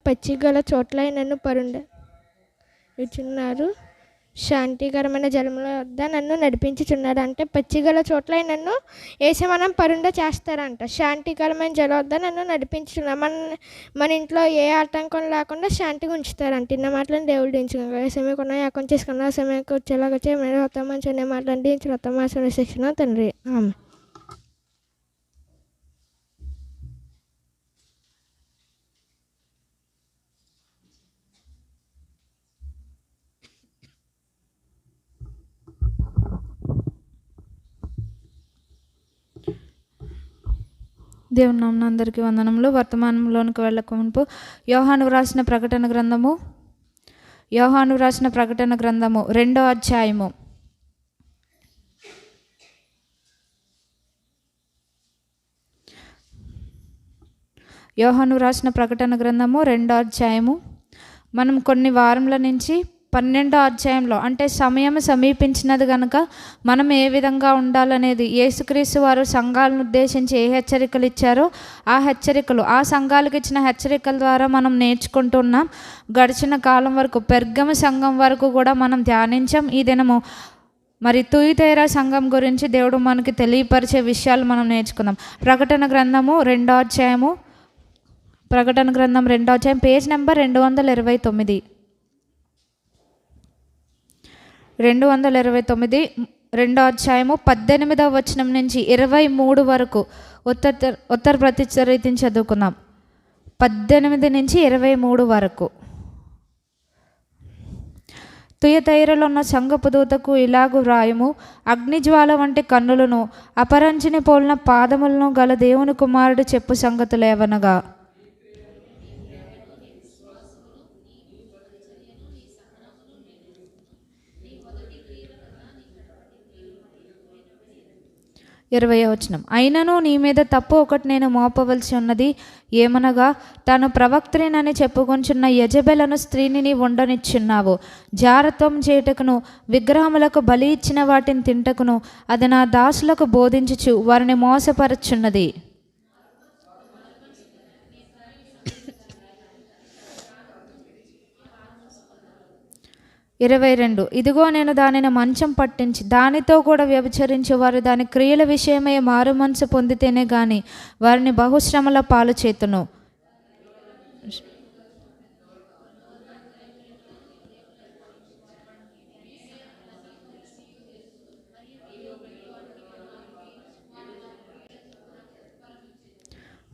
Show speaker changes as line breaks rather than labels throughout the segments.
పచ్చిగల చోట్ల నన్ను పరుండుచున్నారు. శాంతికరమైన జలముల వద్ద నన్ను నడిపించుచున్నాడు. అంటే పచ్చిగల చోట్ల నన్ను వేసి మనం పరుండ చేస్తారంట. శాంతికరమైన జల వద్ద నన్ను నడిపించుచున్నారు. మన ఇంట్లో ఏ ఆటంకం లేకుండా శాంతిగా ఉంచుతారంట. ఇన్న మాటలను దేవుడు దించుకున్నారు. ఏ సమయం కొన్నా యాకం చేసుకున్నా సమయంకి వచ్చేలాగా వచ్చే మీరు రక్తం మంచి మాటలండి రక్తం మాసిన శిక్షణ తండ్రి. ఆమె
దేవుని నామమున అందరికీ వందనములు. వర్తమానంలోనికి వెళ్ళక మునుపు యోహాను రాసిన ప్రకటన గ్రంథము 2వ అధ్యాయము 2వ అధ్యాయము మనం కొన్ని వారముల నుంచి 12వ అధ్యాయంలో అంటే సమయం సమీపించినది కనుక మనం ఏ విధంగా ఉండాలనేది యేసుక్రీస్తు వారు సంఘాలను ఉద్దేశించి ఏ హెచ్చరికలు ఇచ్చారో ఆ సంఘాలకు ఇచ్చిన హెచ్చరికల ద్వారా మనం నేర్చుకుంటున్నాం. గడిచిన కాలం వరకు పెర్గము సంఘం వరకు కూడా మనం ధ్యానించాం. ఈ దినము మరి తుయతైరా సంఘం గురించి దేవుడు మనకి తెలియపరిచే విషయాలు మనం నేర్చుకుందాం. ప్రకటన గ్రంథం 2వ అధ్యాయం పేజ్ నెంబర్ 229. 229 2వ అధ్యాయము 18వ వచనం నుంచి 23 వరకు ఉత్తర ప్రతిచరితిని చదువుకుందాం. 18 నుంచి 23 వరకు. తుయతైరలో ఉన్న సంఘపు దూతకు ఇలాగు వ్రాయము: అగ్నిజ్వాల వంటి కన్నులను అపరంచిని పోలిన పాదములను గల దేవుని కుమారుడు చెప్పు సంగతులేవనగా, అయినను నీ మీద తప్పు ఒకటి నేను మోపవలసి ఉన్నది. ఏమనగా, తాను ప్రవక్త్రినని చెప్పుకొంచున్న యెజబెలను స్త్రీని నీ ఉండనిచ్చున్నావు. జారత్వం చేయుటకును విగ్రహములకు బలి ఇచ్చిన వాటిని తింటకును అది నా దాసులకు బోధించుచు వారిని మోసపరచున్నది. 22 ఇదిగో నేను దానిని మంచం పట్టించి దానితో కూడా వ్యభిచరించి వారు దాని క్రియల విషయమై మారు మనసు పొందితేనే గాని వారిని బహుశ్రమల పాలు చేతును.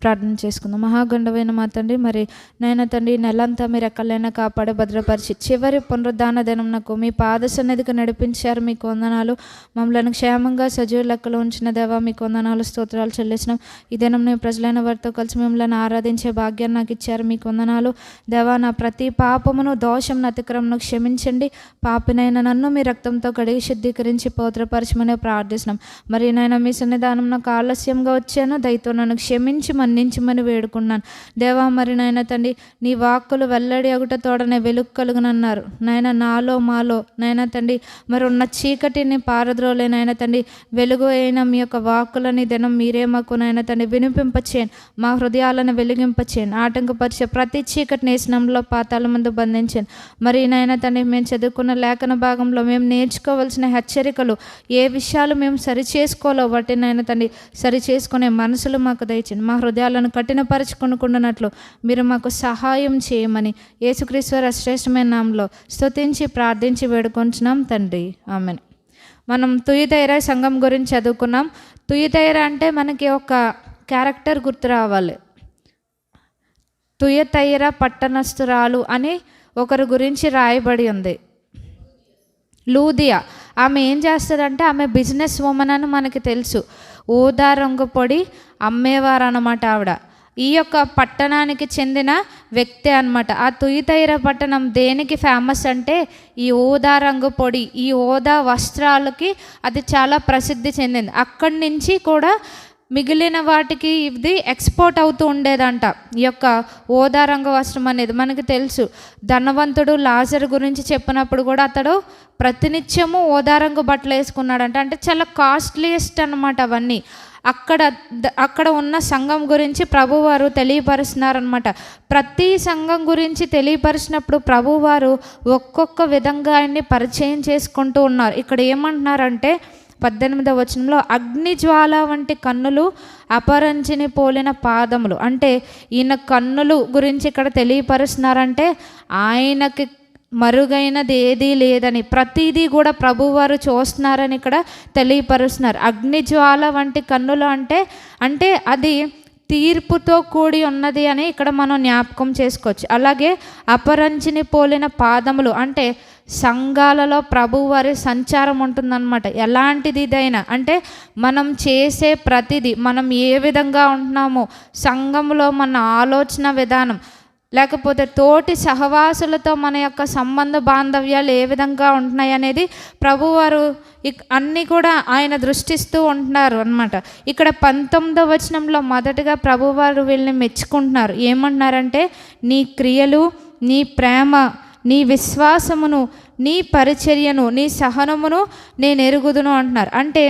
ప్రార్థన చేసుకుందాం. మహాగండమైన మా తండ్రి, మరి నైనా తండ్రి నెలంతా మీరు ఎక్కడైనా కాపాడి భద్రపరిచి చివరి పునరుద్ధాన దినంనకు మీ పాద సన్నిధికి నడిపించారు. మీకు వందనాలు. మమ్మల్ని క్షేమంగా సజీవ లెక్కలో ఉంచిన దేవా మీకు వందనాలు, స్తోత్రాలు చెల్లిస్తున్నాం. ఈ దినం నేను ప్రజలైన వారితో కలిసి మిమ్మల్ని ఆరాధించే భాగ్యాన్ని నాకు ఇచ్చారు. మీకు వందనాలు దేవా. నా ప్రతి పాపమును దోషం అతిక్రమను క్షమించండి. పాపినైనా నన్ను మీ రక్తంతో కడిగి శుద్ధీకరించి పవిత్రపరచమని ప్రార్థిస్తున్నాం. మరి నైనా మీ సన్నిధానం నాకు ఆలస్యంగా వచ్చాను, దయతో నన్ను క్షమించి మన్నించమని వేడుకున్నాను దేవా. మరి నాయన తండ్రి నీ వాక్కులు వెల్లడి అగుట తోడనే వెలుగు కలుగునన్నారు నాయన. నాలో మాలో నాయన తండ్రి మరి ఉన్న చీకటిని పారద్రోలే నాయన తండ్రి వెలుగు అయిన మీ యొక్క వాక్కులని దినం మీరే మాకు నాయన తండ్రి వినిపింపచేయండి. మా హృదయాలను వెలిగింపచేయండి. ఆటంకపరిచే ప్రతి చీకటిని స్నానంలో పాతాల ముందు బంధించండి. మరి నాయన తండ్రి మేము చదువుకున్న లేఖన భాగంలో మేము నేర్చుకోవాల్సిన హెచ్చరికలు ఏ విషయాలు మేము సరిచేసుకోవాలో వాటి నాయన తండ్రి సరిచేసుకునే మనసులు మాకు దయచేయండి. మా హృదయాలను కఠినపరచుకొనుకున్నట్లు మీరు మాకు సహాయం చేయమని యేసుక్రీస్తు శ్రేష్టమైన నామములో స్తుతించి ప్రార్థించి వేడుకొంచున్నాం తండ్రి. ఆమేన్. మనం తుయతైరా సంఘం గురించి చదువుకున్నాం. తుయతైరా అంటే మనకి ఒక క్యారెక్టర్ గుర్తు రావాలి. తుయతైరా పట్టణస్థురాలు అని ఒకరి గురించి రాయబడి ఉంది. లూదియా. ఆమె ఏం చేస్తుందంటే ఆమె బిజినెస్ ఉమెన్ అని మనకి తెలుసు. ఊదా రంగు పొడి అమ్మేవారు అన్నమాట ఆవిడ. ఈ యొక్క పట్టణానికి చెందిన వ్యక్తి అన్నమాట. ఆ తుయతైరా పట్టణం దేనికి ఫేమస్ అంటే ఈ ఊదా రంగు పొడి, ఈ ఊదా వస్త్రాలకి అది చాలా ప్రసిద్ధి చెందింది. అక్కడి నుంచి కూడా మిగిలిన వాటికి ఇది ఎక్స్పోర్ట్ అవుతూ ఉండేదంట. ఈ యొక్క ఊదా రంగు వస్త్రం అనేది మనకి తెలుసు. ధనవంతుడు లాజరు గురించి చెప్పినప్పుడు కూడా అతడు ప్రతినిత్యము ఊదా రంగు బట్టలు వేసుకున్నాడంట. అంటే చాలా కాస్ట్లీయెస్ట్ అన్నమాట అవన్నీ. అక్కడ ఉన్న సంఘం గురించి ప్రభువారు తెలియపరుస్తున్నారనమాట. ప్రతి సంఘం గురించి తెలియపరిచినప్పుడు ప్రభువారు ఒక్కొక్క విధంగా ఆయన్ని పరిచయం చేసుకుంటూ ఉన్నారు. ఇక్కడ ఏమంటున్నారంటే 18వ వచనంలో, అగ్నిజ్వాల వంటి కన్నులు, అపరంజిని పోలిన పాదములు. అంటే ఈయన కన్నులు గురించి ఇక్కడ తెలియపరుస్తున్నారంటే ఆయనకి మరుగైనది ఏదీ లేదని, ప్రతిదీ కూడా ప్రభువారు చూస్తున్నారని ఇక్కడ తెలియపరుస్తున్నారు. అగ్నిజ్వాల వంటి కన్నులు అంటే అది తీర్పుతో కూడి ఉన్నది అని ఇక్కడ మనం జ్ఞాపకం చేసుకోవచ్చు. అలాగే అపరంజిని పోలిన పాదములు అంటే సంఘాలలో ప్రభువారి సంచారం ఉంటుందన్నమాట. ఎలాంటిది ఇదైనా అంటే మనం చేసే ప్రతిదీ, మనం ఏ విధంగా ఉంటున్నామో, సంఘంలో మన ఆలోచన విధానం, లేకపోతే తోటి సహవాసులతో మన యొక్క సంబంధ బాంధవ్యాలు ఏ విధంగా ఉంటున్నాయి అనేది ప్రభువారు అన్నీ కూడా ఆయన దృష్టిస్తూ ఉంటున్నారు అన్నమాట. ఇక్కడ 19వ వచనంలో మొదటగా ప్రభువారు వీళ్ళని మెచ్చుకుంటున్నారు. ఏమంటున్నారంటే, నీ క్రియలు, నీ ప్రేమ, నీ విశ్వాసమును, నీ పరిచర్యను, నీ సహనమును నేను ఎరుగుదును అంటున్నారు. అంటే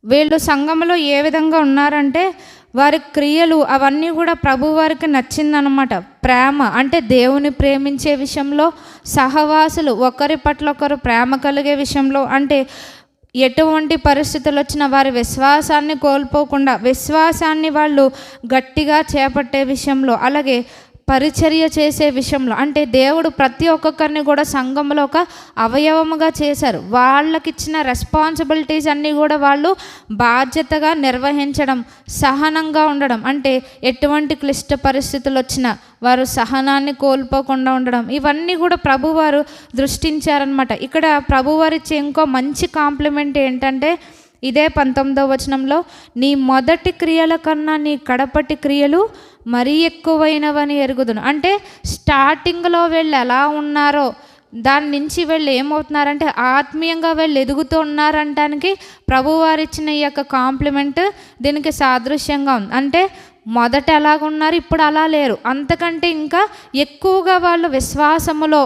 వీళ్ళు సంఘంలో ఏ విధంగా ఉన్నారంటే వారి క్రియలు అవన్నీ కూడా ప్రభువారికి నచ్చిందనమాట. ప్రేమ అంటే దేవుని ప్రేమించే విషయంలో, సహవాసులు ఒకరి పట్ల ఒకరు ప్రేమ కలిగే విషయంలో, అంటే ఎటువంటి పరిస్థితులు వచ్చినా వారి విశ్వాసాన్ని కోల్పోకుండా విశ్వాసాన్ని వాళ్ళు గట్టిగా చేపట్టే విషయంలో, అలాగే పరిచర్య చేసే విషయంలో, అంటే దేవుడు ప్రతి ఒక్కొక్కరిని కూడా సంఘంలో ఒక అవయవముగా చేశారు. వాళ్ళకిచ్చిన రెస్పాన్సిబిలిటీస్ అన్నీ కూడా వాళ్ళు బాధ్యతగా నిర్వహించడం, సహనంగా ఉండడం, అంటే ఎటువంటి క్లిష్ట పరిస్థితులు వచ్చినా వారు సహనాన్ని కోల్పోకుండా ఉండడం, ఇవన్నీ కూడా ప్రభువారు దృష్టించారనమాట. ఇక్కడ ప్రభువారు ఇచ్చే ఇంకో మంచి కాంప్లిమెంట్ ఏంటంటే ఇదే 19వ వచనంలో, నీ మొదటి క్రియల కన్నా నీ కడపటి క్రియలు మరీ ఎక్కువైనవని ఎరుగుదును. అంటే స్టార్టింగ్లో వీళ్ళు ఎలా ఉన్నారో దాని నుంచి వీళ్ళు ఏమవుతున్నారంటే ఆత్మీయంగా వీళ్ళు ఎదుగుతూ ఉన్నారంటానికి ప్రభువారు ఇచ్చిన ఈ యొక్క కాంప్లిమెంట్ దీనికి సాదృశ్యంగా ఉంది. అంటే మొదట ఎలాగున్నారు, ఇప్పుడు అలా లేరు, అంతకంటే ఇంకా ఎక్కువగా వాళ్ళు విశ్వాసములో,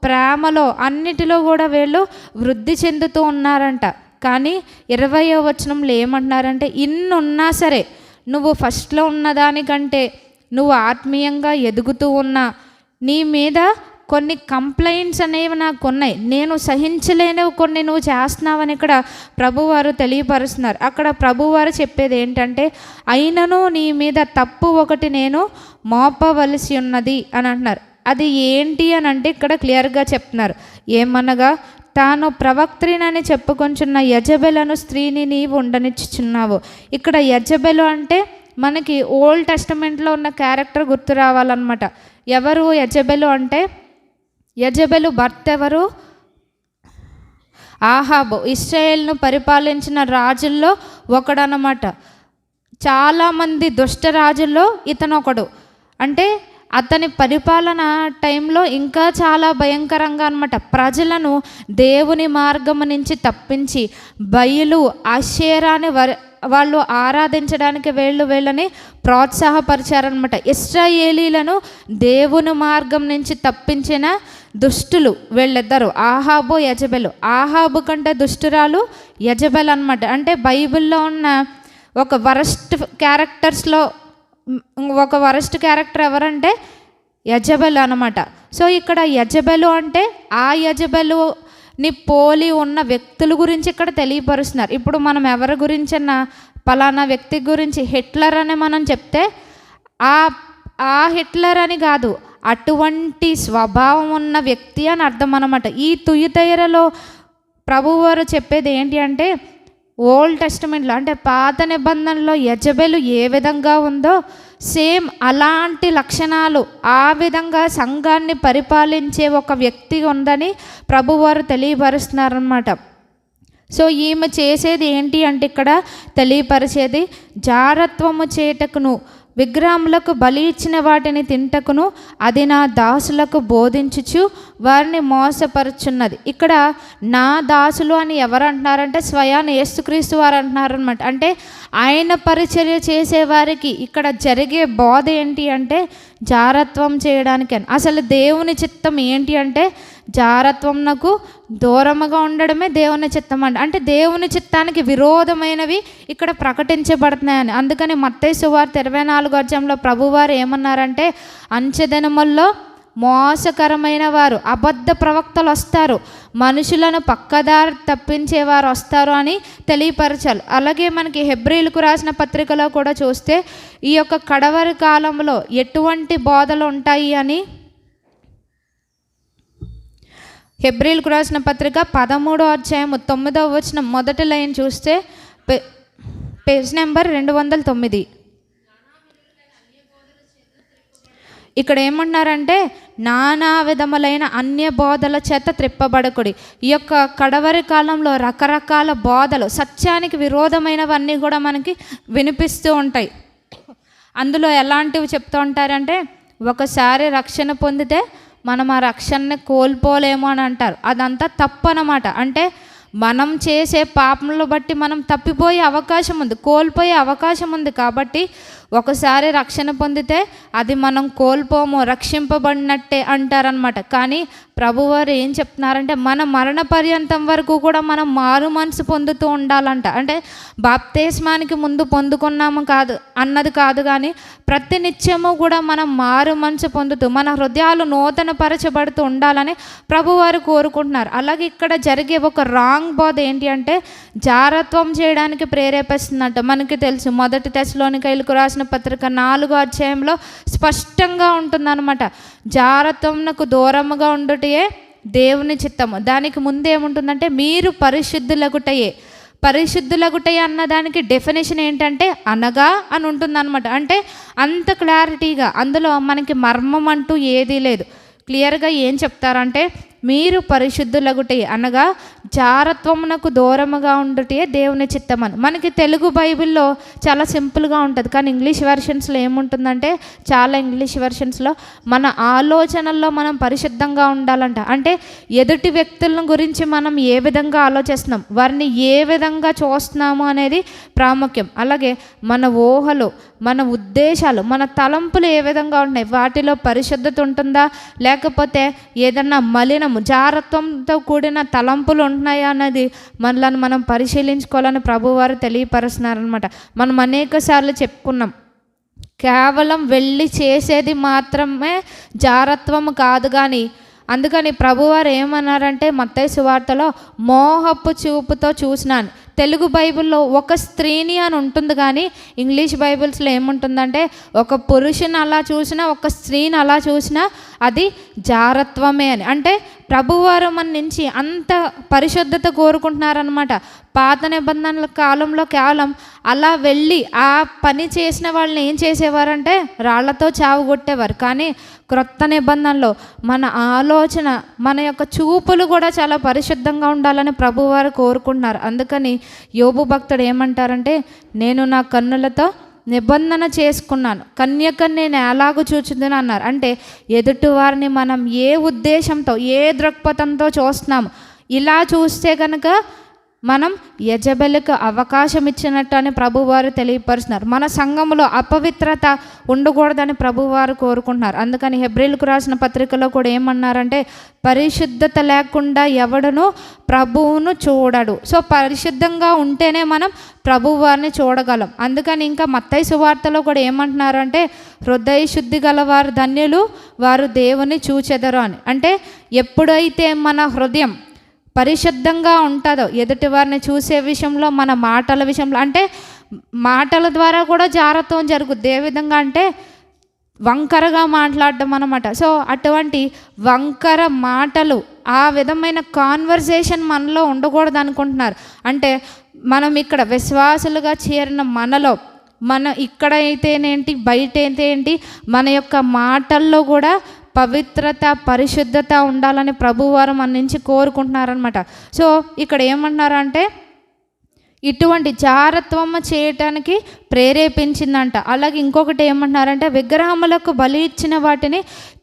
ప్రేమలో, అన్నిటిలో కూడా వీళ్ళు వృద్ధి చెందుతూ ఉన్నారంట. కానీ 20వ వచనంలో ఏమంటున్నారంటే, ఇన్నున్నా సరే నువ్వు ఫస్ట్లో ఉన్నదానికంటే నువ్వు ఆత్మీయంగా ఎదుగుతూ ఉన్నా నీ మీద కొన్ని కంప్లైంట్స్ అనేవి నాకు ఉన్నాయి, నేను సహించలేనివి కొన్ని నువ్వు చేస్తున్నావని ఇక్కడ ప్రభువారు తెలియపరుస్తున్నారు. అక్కడ ప్రభువారు చెప్పేది ఏంటంటే, అయినను నీ మీద తప్పు ఒకటి నేను మోపవలసి ఉన్నది అని అంటున్నారు. అది ఏంటి అని అంటే ఇక్కడ క్లియర్గా చెప్తున్నారు. ఏమనగా, తాను ప్రవక్త్రినని చెప్పుకొంచున్న యజబెలను స్త్రీని నీవు ఉండనిచ్చుచున్నావు. ఇక్కడ యజబెలు అంటే మనకి ఓల్డ్ టెస్టమెంట్లో ఉన్న క్యారెక్టర్ గుర్తు రావాలన్నమాట. ఎవరు యజబెలు అంటే, యజబెలు భర్త ఎవరు? ఆహాబు, ఇశ్రాయేలును పరిపాలించిన రాజుల్లో ఒకడనమాట. చాలామంది దుష్ట రాజుల్లో ఇతను ఒకడు. అంటే అతని పరిపాలన టైంలో ఇంకా చాలా భయంకరంగా అనమాట. ప్రజలను దేవుని మార్గం నుంచి తప్పించి బయలు, అషేరాని వాళ్ళు ఆరాధించడానికి వీళ్ళని ప్రోత్సాహపరిచారనమాట. ఇశ్రాయేలీలను దేవుని మార్గం నుంచి తప్పించిన దుష్టులు వీళ్ళిద్దరు, ఆహాబు, యజబెలు. ఆహాబు కంటే దుష్టురాలు యజబెల్ అనమాట. అంటే బైబిల్లో ఉన్న ఒక వరస్ట్ క్యారెక్టర్స్లో ఒక వరస్ట్ క్యారెక్టర్ ఎవరంటే యజబెల్ అనమాట. సో ఇక్కడ యజబెలు అంటే ఆ యజబెలుని పోలి ఉన్న వ్యక్తుల గురించి ఇక్కడ తెలియపరుస్తున్నారు. ఇప్పుడు మనం ఎవరి గురించన్నా పలానా వ్యక్తి గురించి హిట్లర్ అని మనం చెప్తే ఆ హిట్లర్ అని కాదు, అటువంటి స్వభావం ఉన్న వ్యక్తి అని అర్థం అన్నమాట. ఈ తుయతైరలో ప్రభువారు చెప్పేది ఏంటి అంటే, ఓల్డ్ టెస్టమెంట్లో అంటే పాత నిబంధనలో యజబెలు ఏ విధంగా ఉందో సేమ్ అలాంటి లక్షణాలు, ఆ విధంగా సంఘాన్ని పరిపాలించే ఒక వ్యక్తి ఉందని ప్రభువారు తెలియపరుస్తున్నారన్నమాట. సో ఈమె చేసేది ఏంటి అంటే ఇక్కడ తెలియపరిచేది, జారత్వము చేటకును విగ్రహములకు బలి ఇచ్చిన వాటిని తింటకును అది నా దాసులకు బోధించుచు వారిని మోసపరుచున్నది. ఇక్కడ నా దాసులు అని ఎవరు అంటున్నారంటే స్వయాన్ని యేసుక్రీస్తు వారు అంటున్నారనమాట. అంటే ఆయన పరిచర్య చేసేవారికి ఇక్కడ జరిగే బోధ ఏంటి అంటే జారత్వం చేయడానికి. అసలు దేవుని చిత్తం ఏంటి అంటే జారత్వంనకు దూరముగా ఉండడమే దేవుని చిత్తం అండి. అంటే దేవుని చిత్తానికి విరోధమైనవి ఇక్కడ ప్రకటించబడుతున్నాయని. అందుకని మత్తయి సువార్త 24వ అధ్యాయంలో ప్రభువారు ఏమన్నారంటే, అంచెదినముల్లో మోసకరమైన వారు, అబద్ధ ప్రవక్తలు వస్తారు, మనుషులను పక్కదారి తప్పించేవారు వస్తారు అని తెలియపరచాలి. అలాగే మనకి హెబ్రీలకు రాసిన పత్రికలో కూడా చూస్తే ఈ యొక్క కడవరి కాలంలో ఎటువంటి బోధలు ఉంటాయి అని హెబ్రీలకు రాసిన పత్రిక 13వ అధ్యాయం 9వ వచనం మొదటి లైన్ చూస్తే పేజ్ నెంబర్ 209. ఇక్కడ ఏమంటున్నారంటే, నానా విధములైన అన్య బోధల చేత త్రిప్పబడకుడి. ఈ యొక్క కడవరి కాలంలో రకరకాల బోధలు, సత్యానికి విరోధమైనవన్నీ కూడా మనకి వినిపిస్తూ ఉంటాయి. అందులో ఎలాంటివి చెప్తూ ఉంటారంటే, ఒకసారి రక్షణ పొందితే మనం ఆ రక్షణని కోల్పోలేము అని అంటారు. అదంతా తప్పు అన్నమాట. అంటే మనం చేసే పాపములు బట్టి మనం తప్పిపోయే అవకాశం ఉంది, కోల్పోయే అవకాశం ఉంది. కాబట్టి ఒకసారి రక్షణ పొందితే అది మనం కోల్పోము, రక్షింపబడినట్టే అంటారనమాట. కానీ ప్రభువారు ఏం చెప్తున్నారంటే, మన మరణ పర్యంతం వరకు కూడా మనం మారు మనసు పొందుతూ ఉండాలంట. అంటే బాప్తిస్మానికి ముందు పొందుకున్నాము కాదు అన్నది కాదు, కానీ ప్రతి నిత్యము కూడా మనం మారు మనసు పొందుతూ మన హృదయాలు నూతన పరచబడుతూ ఉండాలని ప్రభువారు కోరుకుంటున్నారు. అలాగే ఇక్కడ జరిగే ఒక రాంగ్ బోధ ఏంటి అంటే, జారత్వం చేయడానికి ప్రేరేపిస్తుందంట. మనకి తెలుసు, మొదటి తెస్సలోనికైలకు రాసిన పత్రిక 4వ అధ్యాయంలో స్పష్టంగా ఉంటుందన్నమాట. జారత్వంకు దూరముగా ఉండుటయే దేవుని చిత్తము. దానికి ముందు ఏముంటుందంటే, మీరు పరిశుద్ధులగుటయే. పరిశుద్ధులగుటయే అన్నదానికి డెఫినేషన్ ఏంటంటే అనగా అని ఉంటుందన్నమాట. అంటే అంత క్లారిటీగా అందులో మనకి మర్మం అంటూ ఏదీ లేదు. క్లియర్గా ఏం చెప్తారంటే, మీరు పరిశుద్ధులగుటే అనగా జారత్వమునకు దూరముగా ఉండుటే దేవుని చిత్తమని. మనకి తెలుగు బైబిల్లో చాలా సింపుల్గా ఉంటుంది, కానీ ఇంగ్లీష్ వెర్షన్స్లో ఏముంటుందంటే, చాలా ఇంగ్లీష్ వెర్షన్స్లో మన ఆలోచనల్లో మనం పరిశుద్ధంగా ఉండాలంట. అంటే ఎదుటి వ్యక్తులను గురించి మనం ఏ విధంగా ఆలోచిస్తున్నాం, వారిని ఏ విధంగా చూస్తున్నాము అనేది ప్రాముఖ్యం. అలాగే మన ఊహలు, మన ఉద్దేశాలు, మన తలంపులు ఏ విధంగా ఉన్నాయి, వాటిలో పరిశుద్ధత ఉంటుందా, లేకపోతే ఏదన్నా మలినము జారత్వంతో కూడిన తలంపులు ఉంటున్నాయా అన్నది మనలను మనం పరిశీలించుకోవాలని ప్రభువారు తెలియపరుస్తున్నారనమాట. మనం అనేక సార్లు చెప్పుకున్నాం, కేవలం వెళ్ళి చేసేది మాత్రమే జారత్వము కాదు. కానీ అందుకని ప్రభువారు ఏమన్నారంటే, మత్తయి సువార్తలో మోహపు చూపుతో చూసినాను. తెలుగు బైబిల్లో ఒక స్త్రీని అని ఉంటుంది, కానీ ఇంగ్లీష్ బైబిల్స్లో ఏముంటుందంటే, ఒక పురుషుని అలా చూసినా, ఒక స్త్రీని అలా చూసినా అది జారత్వమే అని. అంటే ప్రభువారు మన నుంచి అంత పరిశుద్ధత కోరుకుంటున్నారనమాట. పాత నిబంధనల కాలంలో కేవలం అలా వెళ్ళి ఆ పని చేసిన వాళ్ళని ఏం చేసేవారంటే రాళ్లతో చావుగొట్టేవారు. కానీ క్రొత్త నిబంధనలో మన ఆలోచన, మన యొక్క చూపులు కూడా చాలా పరిశుద్ధంగా ఉండాలని ప్రభువారు కోరుకుంటున్నారు. అందుకని యోబు భక్తుడు ఏమంటారంటే, నేను నా కన్నులతో నిబంధన చేసుకున్నాను, కన్యకని నేను ఎలాగూ చూచుదని అన్నారు. అంటే ఎదుటి వారిని మనం ఏ ఉద్దేశంతో, ఏ దృక్పథంతో చూస్తున్నాము, ఇలా చూస్తే కనుక మనం యజబెలుకు అవకాశం ఇచ్చినట్టు అని ప్రభువారు తెలియపరుస్తున్నారు. మన సంఘంలో అపవిత్రత ఉండకూడదని ప్రభువారు కోరుకుంటున్నారు. అందుకని హెబ్రీలకు రాసిన పత్రికలో కూడా ఏమన్నారంటే, పరిశుద్ధత లేకుండా ఎవడును ప్రభువును చూడడు. సో పరిశుద్ధంగా ఉంటేనే మనం ప్రభువారిని చూడగలం. అందుకని ఇంకా మత్తయి సువార్తలో కూడా ఏమంటున్నారంటే, హృదయ శుద్ధి గలవారు ధన్యులు, వారు దేవుని చూచెదరు అని. అంటే ఎప్పుడైతే మన హృదయం పరిశుద్ధంగా ఉంటుందో, ఎదుటి వారిని చూసే విషయంలో, మన మాటల విషయంలో, అంటే మాటల ద్వారా కూడా జారత్వం జరుగుద్ది. ఏ విధంగా అంటే వంకరగా మాట్లాడడం అన్నమాట. సో అటువంటి వంకర మాటలు, ఆ విధమైన కాన్వర్సేషన్ మనలో ఉండకూడదు అనుకుంటున్నారు. అంటే మనం ఇక్కడ విశ్వాసులుగా చేరిన మనలో, మన ఇక్కడ అయితేనేంటి, బయట అయితే ఏంటి, మన యొక్క మాటల్లో కూడా పవిత్రత, పరిశుద్ధత ఉండాలని ప్రభువారు మన నుంచి కోరుకుంటున్నారనమాట. సో ఇక్కడ ఏమంటున్నారంటే, ఇటువంటి జారత్వం చేయటానికి ప్రేరేపించిందంట. అలాగే ఇంకొకటి ఏమంటున్నారంటే, విగ్రహములకు బలి ఇచ్చిన వాటిని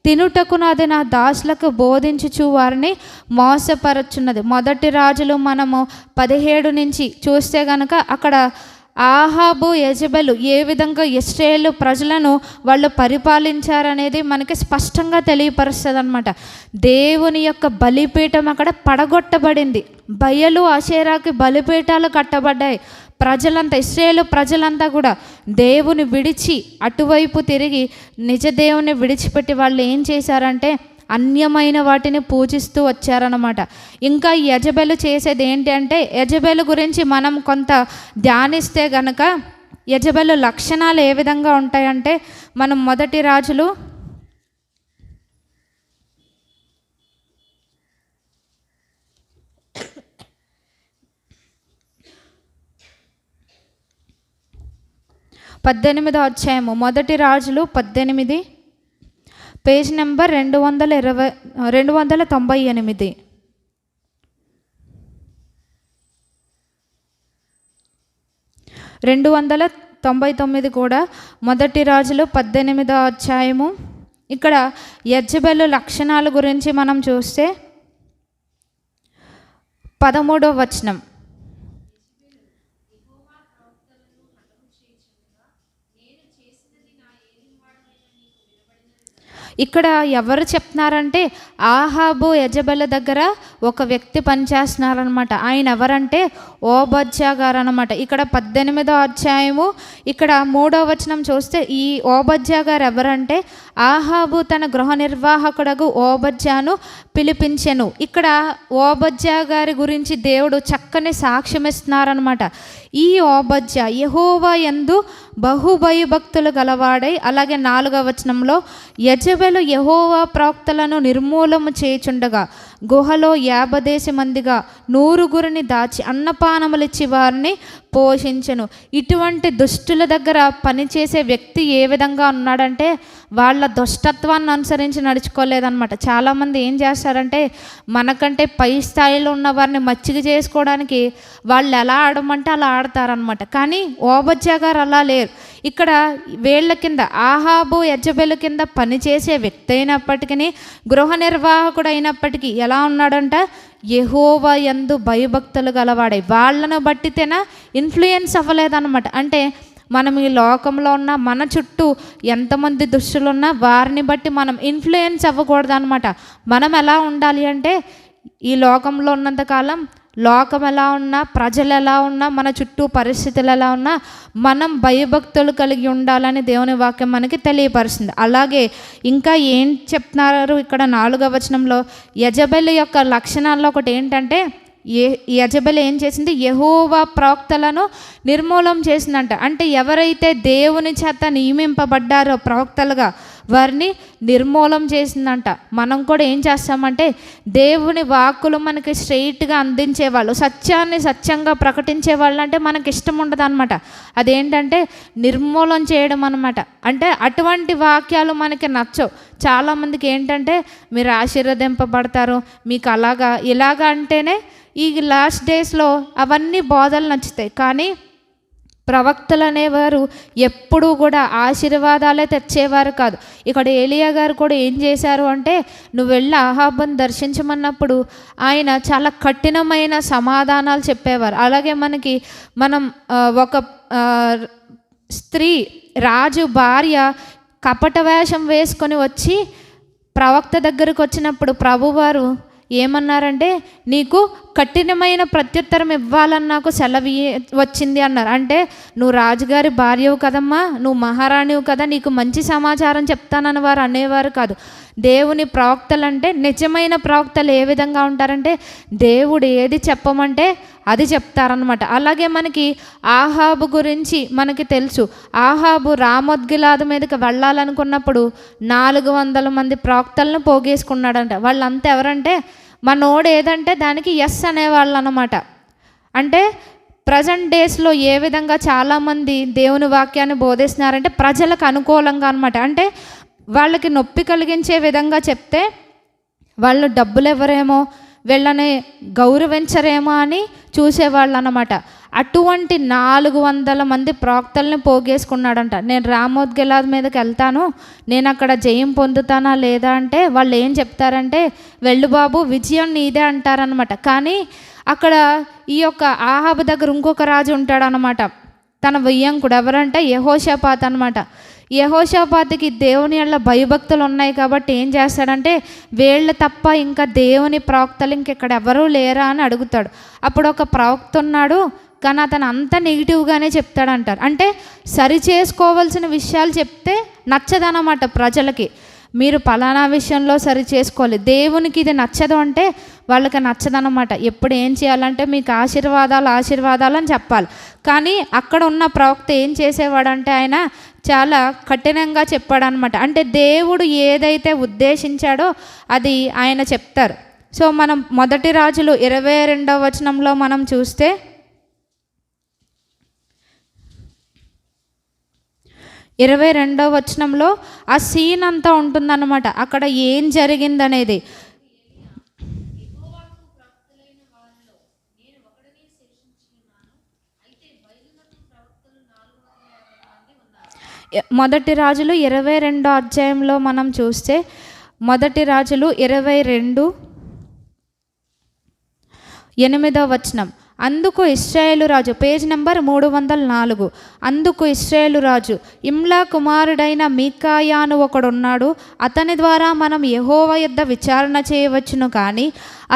తినుటకును అది నా దాసులకు బోధించుచు వారిని మోసపరచున్నది. మొదటి రాజులు మనము 17 నుంచి చూస్తే కనుక అక్కడ ఆహాబు యెజెబెలు ఏ విధంగా ఇశ్రాయేలు ప్రజలను వాళ్ళు పరిపాలించారనేది మనకి స్పష్టంగా తెలియపరుస్తుంది అనమాట. దేవుని యొక్క బలిపీఠం అక్కడ పడగొట్టబడింది. బయలు అషేరాకి బలిపీఠాలు కట్టబడ్డాయి. ప్రజలంతా, ఇశ్రాయేలు ప్రజలంతా కూడా దేవుని విడిచి అటువైపు తిరిగి నిజ దేవుని విడిచిపెట్టి వాళ్ళు ఏం చేశారంటే అన్యమైన వాటిని పూజిస్తూ వచ్చారన్నమాట. ఇంకా యెజెబెలు చేసేది ఏంటి అంటే, యెజెబెలు గురించి మనం కొంత ధ్యానిస్తే గనక యెజెబెలు లక్షణాలు ఏ విధంగా ఉంటాయంటే, మనం మొదటి రాజులు 18వ అధ్యాయము, మొదటి రాజులు 18, పేజ్ నెంబర్ 298. 299 కూడా మొదటి రాజులు 18వ అధ్యాయము. ఇక్కడ యెజెబెలు లక్షణాల గురించి మనం చూస్తే 13వ వచనం, ఇక్కడ ఎవరు చెప్తున్నారంటే ఆహాబు యెజెబెలు దగ్గర ఒక వ్యక్తి పనిచేస్తున్నారనమాట. ఆయన ఎవరంటే ఓబద్యా గారు అనమాట. ఇక్కడ 18వ అధ్యాయము ఇక్కడ 3వ వచనం చూస్తే ఈ ఓబద్యా గారు ఎవరంటే, ఆహాబు తన గృహ నిర్వాహకుడగు ఓబద్యాను పిలిపించెను. ఇక్కడ ఓబద్యా గారి గురించి దేవుడు చక్కని సాక్ష్యం ఇస్తున్నారనమాట. ఈ ఓబద్యా యెహోవా యందు బహుభయభక్తులు గలవాడై, అలాగే 4వ వచనంలో యెజెబెలు యెహోవా ప్రవక్తలను నిర్మూలము చేయుచుండగా గుహలో 50 మందిగా 100 దాచి అన్నపానములిచ్చి వారిని పోషించెను. ఇటువంటి దుష్టుల దగ్గర పనిచేసే వ్యక్తి ఏ విధంగా ఉన్నాడంటే వాళ్ళ దుష్టత్వాన్ని అనుసరించి నడుచుకోలేదన్నమాట. చాలామంది ఏం చేస్తారంటే మనకంటే పై స్థాయిలో ఉన్న వారిని మచ్చిక చేసుకోవడానికి వాళ్ళు ఎలా ఆడమంటే అలా ఆడతారనమాట. కానీ ఓబద్యా గారు అలా లేరు. ఇక్కడ వీళ్ళ కింద ఆహాబు యెజెబెలు కింద పనిచేసే వ్యక్తి అయినప్పటికీ, గృహ నిర్వాహకుడు అయినప్పటికీ ఎలా ఉన్నాడంట, యెహోవా యందు భయభక్తులు గలవాడై. వాళ్ళను బట్టితేనా ఇన్ఫ్లుయెన్స్ అవ్వలేదన్నమాట. అంటే మనం ఈ లోకంలో ఉన్న మన చుట్టూ ఎంతమంది దుష్టులు ఉన్నా వారిని బట్టి మనం ఇన్ఫ్లుయెన్స్ అవ్వకూడదు అనమాట. మనం ఎలా ఉండాలి అంటే, ఈ లోకంలో ఉన్నంతకాలం లోకం ఎలా ఉన్నా, ప్రజలు ఎలా ఉన్నా, మన చుట్టూ పరిస్థితులు ఎలా ఉన్నా మనం భయభక్తులు కలిగి ఉండాలని దేవుని వాక్యం మనకి తెలియపరుస్తుంది. అలాగే ఇంకా ఏం చెప్తున్నారు ఇక్కడ 4వ వచనంలో, యెజెబెలు యొక్క లక్షణాల్లో ఒకటి ఏంటంటే, యెజెబెలు ఏం చేసింది, యెహోవా ప్రవక్తలను నిర్మూలం చేసిందంట. అంటే ఎవరైతే దేవుని చేత నియమింపబడ్డారో ప్రవక్తలుగా వారిని నిర్మూలం చేసిందంట. మనం కూడా ఏం చేస్తామంటే దేవుని వాక్కులు మనకి స్ట్రైట్గా అందించేవాళ్ళు, సత్యాన్ని సత్యంగా ప్రకటించే వాళ్ళు అంటే మనకి ఇష్టం ఉండదు అనమాట. అదేంటంటే నిర్మూలం చేయడం అనమాట. అంటే అటువంటి వాక్యాలు మనకి నచ్చవు. చాలామందికి ఏంటంటే మీరు ఆశీర్వదింపబడతారు, మీకు అలాగా ఇలాగా అంటేనే ఈ లాస్ట్ డేస్లో అవన్నీ బోధలు నచ్చుతాయి. కానీ ప్రవక్తలు అనేవారు ఎప్పుడూ కూడా ఆశీర్వాదాలే తెచ్చేవారు కాదు. ఇక్కడ ఏలియా గారు కూడా ఏం చేశారు అంటే, నువ్వు వెళ్ళి ఆహాబుని దర్శించమన్నప్పుడు ఆయన చాలా కఠినమైన సమాధానాలు చెప్పేవారు. అలాగే మనం ఒక స్త్రీ, రాజు భార్య కపట వేషం వేసుకొని వచ్చి ప్రవక్త దగ్గరకు వచ్చినప్పుడు ప్రభువారు ఏమన్నారంటే, నీకు కఠినమైన ప్రత్యుత్తరం ఇవ్వాలని నాకు సెలవు వచ్చింది అన్నారు. అంటే నువ్వు రాజుగారి భార్యవు కదమ్మా, నువ్వు మహారాణివు కదా, నీకు మంచి సమాచారం చెప్తానని వారు అనేవారు కాదు. దేవుని ప్రవక్తలు అంటే, నిజమైన ప్రవక్తలు ఏ విధంగా ఉంటారంటే దేవుడు ఏది చెప్పమంటే అది చెప్తారనమాట. అలాగే మనకి ఆహాబు గురించి మనకి తెలుసు. ఆహాబు రామోద్గిలాదు మీదకి వెళ్ళాలనుకున్నప్పుడు 400 మంది ప్రవక్తలను పోగేసుకున్నాడంట. వాళ్ళంతా ఎవరంటే మనోడు ఏదంటే దానికి ఎస్ అనేవాళ్ళు అనమాట. అంటే ప్రజెంట్ డేస్లో ఏ విధంగా చాలామంది దేవుని వాక్యాన్ని బోధిస్తున్నారంటే ప్రజలకు అనుకూలంగా అనమాట. అంటే వాళ్ళకి నొప్పి కలిగించే విధంగా చెప్తే వాళ్ళు డబ్బులు ఇవ్వరేమో, వీళ్ళని గౌరవించరేమో అని చూసేవాళ్ళు అనమాట. అటువంటి 400 మంది ప్రవక్తల్ని పోగేసుకున్నాడంట. నేను రామోద్గిలాద్ మీదకి వెళ్తాను, నేను అక్కడ జయం పొందుతానా లేదా అంటే వాళ్ళు ఏం చెప్తారంటే, వెళ్ళు బాబు, విజయం నీదే అంటారనమాట. కానీ అక్కడ ఈ యొక్క ఆహాబు దగ్గర ఇంకొక రాజు ఉంటాడనమాట. తన వియ్యంకుడు ఎవరంటే యెహోషాపాతు అనమాట. యెహోషాపాతుకి దేవుని యెడల భయభక్తులు ఉన్నాయి కాబట్టి ఏం చేస్తాడంటే, వీళ్ళు తప్ప ఇంకా దేవుని ప్రవక్తలు ఇంకెక్కడ ఎవరూ లేరా అని అడుగుతాడు. అప్పుడు ఒక ప్రవక్త ఉన్నాడు, కానీ అతను అంత నెగిటివ్గానే చెప్తాడంటారు. అంటే సరి చేసుకోవాల్సిన విషయాలు చెప్తే నచ్చదనమాట ప్రజలకి. మీరు పలానా విషయంలో సరి చేసుకోవాలి, దేవునికి ఇది నచ్చదు అంటే వాళ్ళకి నచ్చదనమాట. ఎప్పుడు ఏం చేయాలంటే మీకు ఆశీర్వాదాలు అని చెప్పాలి. కానీ అక్కడ ఉన్న ప్రవక్త ఏం చేసేవాడంటే ఆయన చాలా కఠినంగా చెప్పాడనమాట. అంటే దేవుడు ఏదైతే ఉద్దేశించాడో అది ఆయన చెప్తారు. సో మనం 1 రాజులు 22వ వచనంలో మనం చూస్తే 22వ వచనంలో ఆ సీన్ అంతా ఉంటుందన్నమాట. అక్కడ ఏం జరిగిందనేది. మొదటి రాజులు 22వ అధ్యాయంలో మనం చూస్తే 1 రాజులు 22:8వ వచనం. అందుకు ఇశ్రాయేలు రాజు, పేజ్ నెంబర్ 304. అందుకు ఇశ్రాయేలు రాజు, ఇమ్లా కుమారుడైన మీకాయాను ఒకడున్నాడు, అతని ద్వారా మనం యెహోవా యొద్ద విచారణ చేయవచ్చును, కానీ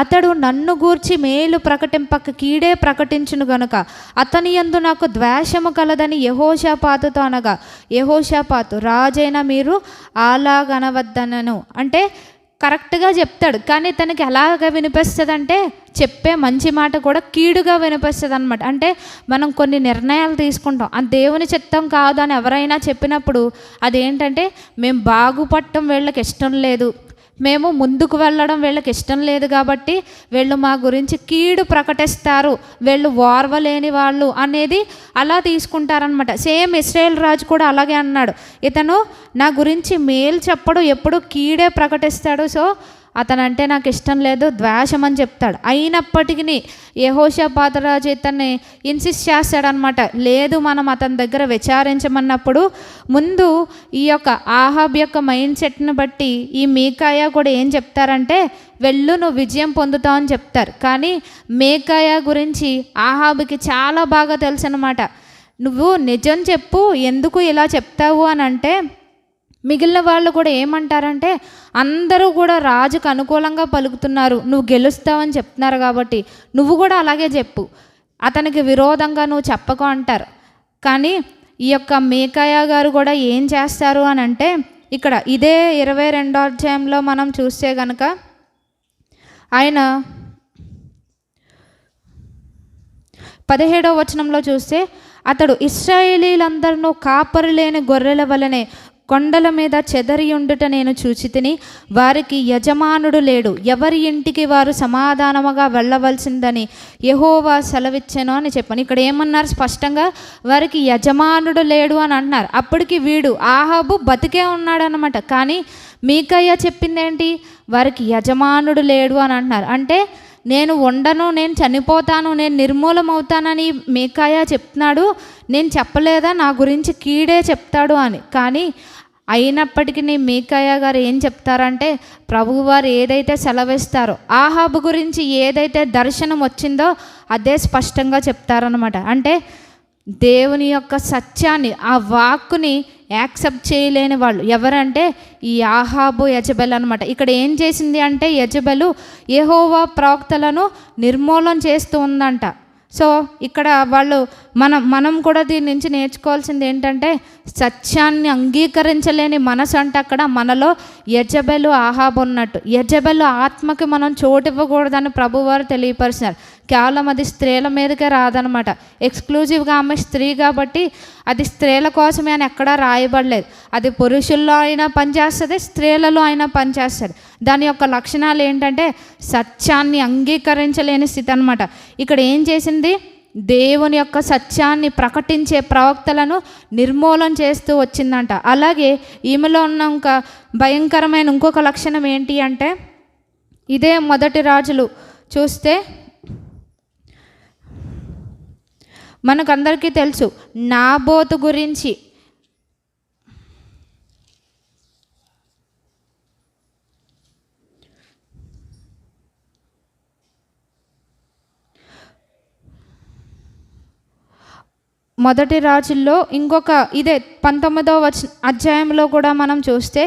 అతడు నన్ను గూర్చి మేలు ప్రకటింపక కీడే ప్రకటించును గనుక అతని యందు నాకు ద్వేషము కలదని యెహోషాపాతుతో అనగా, యెహోషాపాతు రాజైన మీరు అలాగనవద్దనను. అంటే కరెక్ట్గా చెప్తాడు, కానీ తనకి ఎలాగ వినిపిస్తుంది అంటే చెప్పే మంచి మాట కూడా కీడుగా వినిపిస్తుంది అనమాట. అంటే మనం కొన్ని నిర్ణయాలు తీసుకుంటాం, అది దేవుని చిత్తం కాదు అని ఎవరైనా చెప్పినప్పుడు అదేంటంటే మేము బాగుపడటం వీళ్ళకి ఇష్టం లేదు, మేము ముందుకు వెళ్ళడం వీళ్ళకి ఇష్టం లేదు, కాబట్టి వీళ్ళు మా గురించి కీడు ప్రకటిస్తారు, వీళ్ళు ఓర్వలేని వాళ్ళు అనేది అలా తీసుకుంటారనమాట. సేమ్ ఇశ్రాయేల్ రాజు కూడా అలాగే అన్నాడు, ఇతను నా గురించి మేలు చెప్పడు, ఎప్పుడు కీడే ప్రకటిస్తాడు, సో అతనంటే నాకు ఇష్టం లేదు, ద్వేషం అని చెప్తాడు. అయినప్పటికీ యెహోషాపాతు రాజు ఇతన్ని ఇన్సిస్ట్ చేస్తాడనమాట, లేదు మనం అతని దగ్గర విచారించమన్నప్పుడు ముందు ఈ యొక్క ఆహాబ్ యొక్క మైండ్ సెట్ని బట్టి ఈ మీకాయా కూడా ఏం చెప్తారంటే, వెళ్ళు నువ్వు విజయం పొందుతావు అని చెప్తారు. కానీ మీకాయా గురించి ఆహాబుకి చాలా బాగా తెలుసు అనమాట. నువ్వు నిజం చెప్పు, ఎందుకు ఇలా చెప్తావు అని అంటే మిగిలిన వాళ్ళు కూడా ఏమంటారంటే, అందరూ కూడా రాజుకు అనుకూలంగా పలుకుతున్నారు, నువ్వు గెలుస్తావని చెప్తున్నారు కాబట్టి నువ్వు కూడా అలాగే చెప్పు, అతనికి విరోధంగా నువ్వు చెప్పకు అంటారు. కానీ ఈ యొక్క మీకాయా గారు కూడా ఏం చేస్తారు అని అంటే, ఇక్కడ ఇదే 22వ అధ్యాయంలో మనం చూస్తే కనుక ఆయన 17వ వచనంలో చూస్తే, అతడు ఇశ్రాయేలీలందరినూ కాపరి లేని గొర్రెల వలనే కొండల మీద చెదరి ఉండుట నేను చూచితిని, వారికి యజమానుడు లేడు, ఎవరి ఇంటికి వారు సమాధానముగా వెళ్ళవలసిందని యెహోవా సెలవిచ్చెను అని చెప్పాను. ఇక్కడ ఏమన్నారు స్పష్టంగా, వారికి యజమానుడు లేడు అని అంటున్నారు. అప్పటికి వీడు ఆహాబు బతికే ఉన్నాడు అనమాట. కానీ మీకాయా చెప్పింది ఏంటి, వారికి యజమానుడు లేడు అని అంటున్నారు. అంటే నేను ఉండను, నేను చనిపోతాను, నేను నిర్మూలమవుతానని మీకాయా చెప్తున్నాడు, నేను చెప్పలేదా నా గురించి కీడే చెప్తాడు అని. కానీ అయినప్పటికీ మీకాయా గారు ఏం చెప్తారంటే, ప్రభువారు ఏదైతే సెలవిస్తారో, ఆహాబు గురించి ఏదైతే దర్శనం వచ్చిందో అదే స్పష్టంగా చెప్తారనమాట. అంటే దేవుని యొక్క సత్యాన్ని, ఆ వాక్కుని యాక్సెప్ట్ చేయలేని వాళ్ళు ఎవరంటే ఈ ఆహాబు, యెజెబెల్ అనమాట. ఇక్కడ ఏం చేసింది అంటే, యెజెబెలు యెహోవా ప్రవక్తలను నిర్మూలన చేస్తూ ఉందంట. సో ఇక్కడ మనం కూడా దీని నుంచి నేర్చుకోవాల్సింది ఏంటంటే, సత్యాన్ని అంగీకరించలేని మనసు అంటే అక్కడ మనలో యెజెబెలు, ఆహాబు ఉన్నట్టు. యెజెబెలు ఆత్మకి మనం చోటు ఇవ్వకూడదని ప్రభువారు తెలియపరిచినారు. కేవలం అది స్త్రీల మీదకే రాదనమాట, ఎక్స్క్లూజివ్గా ఆమె స్త్రీ కాబట్టి అది స్త్రీల కోసమే అని ఎక్కడా రాయబడలేదు. అది పురుషుల్లో అయినా పనిచేస్తుంది, స్త్రీలలో అయినా పనిచేస్తుంది. దాని యొక్క లక్షణాలు ఏంటంటే సత్యాన్ని అంగీకరించలేని స్థితి అనమాట. ఇక్కడ ఏం చేసింది, దేవుని యొక్క సత్యాన్ని ప్రకటించే ప్రవక్తలను నిర్మూలన చేస్తూ వచ్చిందంట. అలాగే ఈమెలో ఉన్న ఒక భయంకరమైన ఇంకొక లక్షణం ఏంటి అంటే, ఇదే 1 రాజులు చూస్తే మనకందరికీ తెలుసు నాబోతు గురించి. మొదటి రాజుల్లో ఇంకొక ఇదే 19వ అధ్యాయంలో కూడా మనం చూస్తే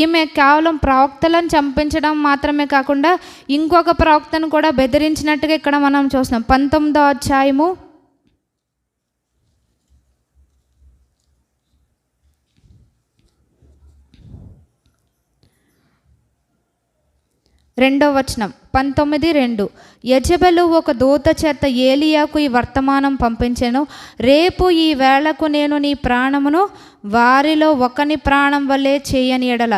ఈమె కేవలం ప్రవక్తలను చంపించడం మాత్రమే కాకుండా ఇంకొక ప్రవక్తను కూడా బెదిరించినట్టుగా ఇక్కడ మనం చూస్తున్నాం. 19వ అధ్యాయము 2వ వచనం 19:2 యెజెబెలు ఒక దూత చేత ఏలియాకు ఈ వర్తమానం పంపించెను, రేపు ఈ వేళకు నేను నీ ప్రాణమును వారిలో ఒకని ప్రాణం వల్లే చేయని ఎడల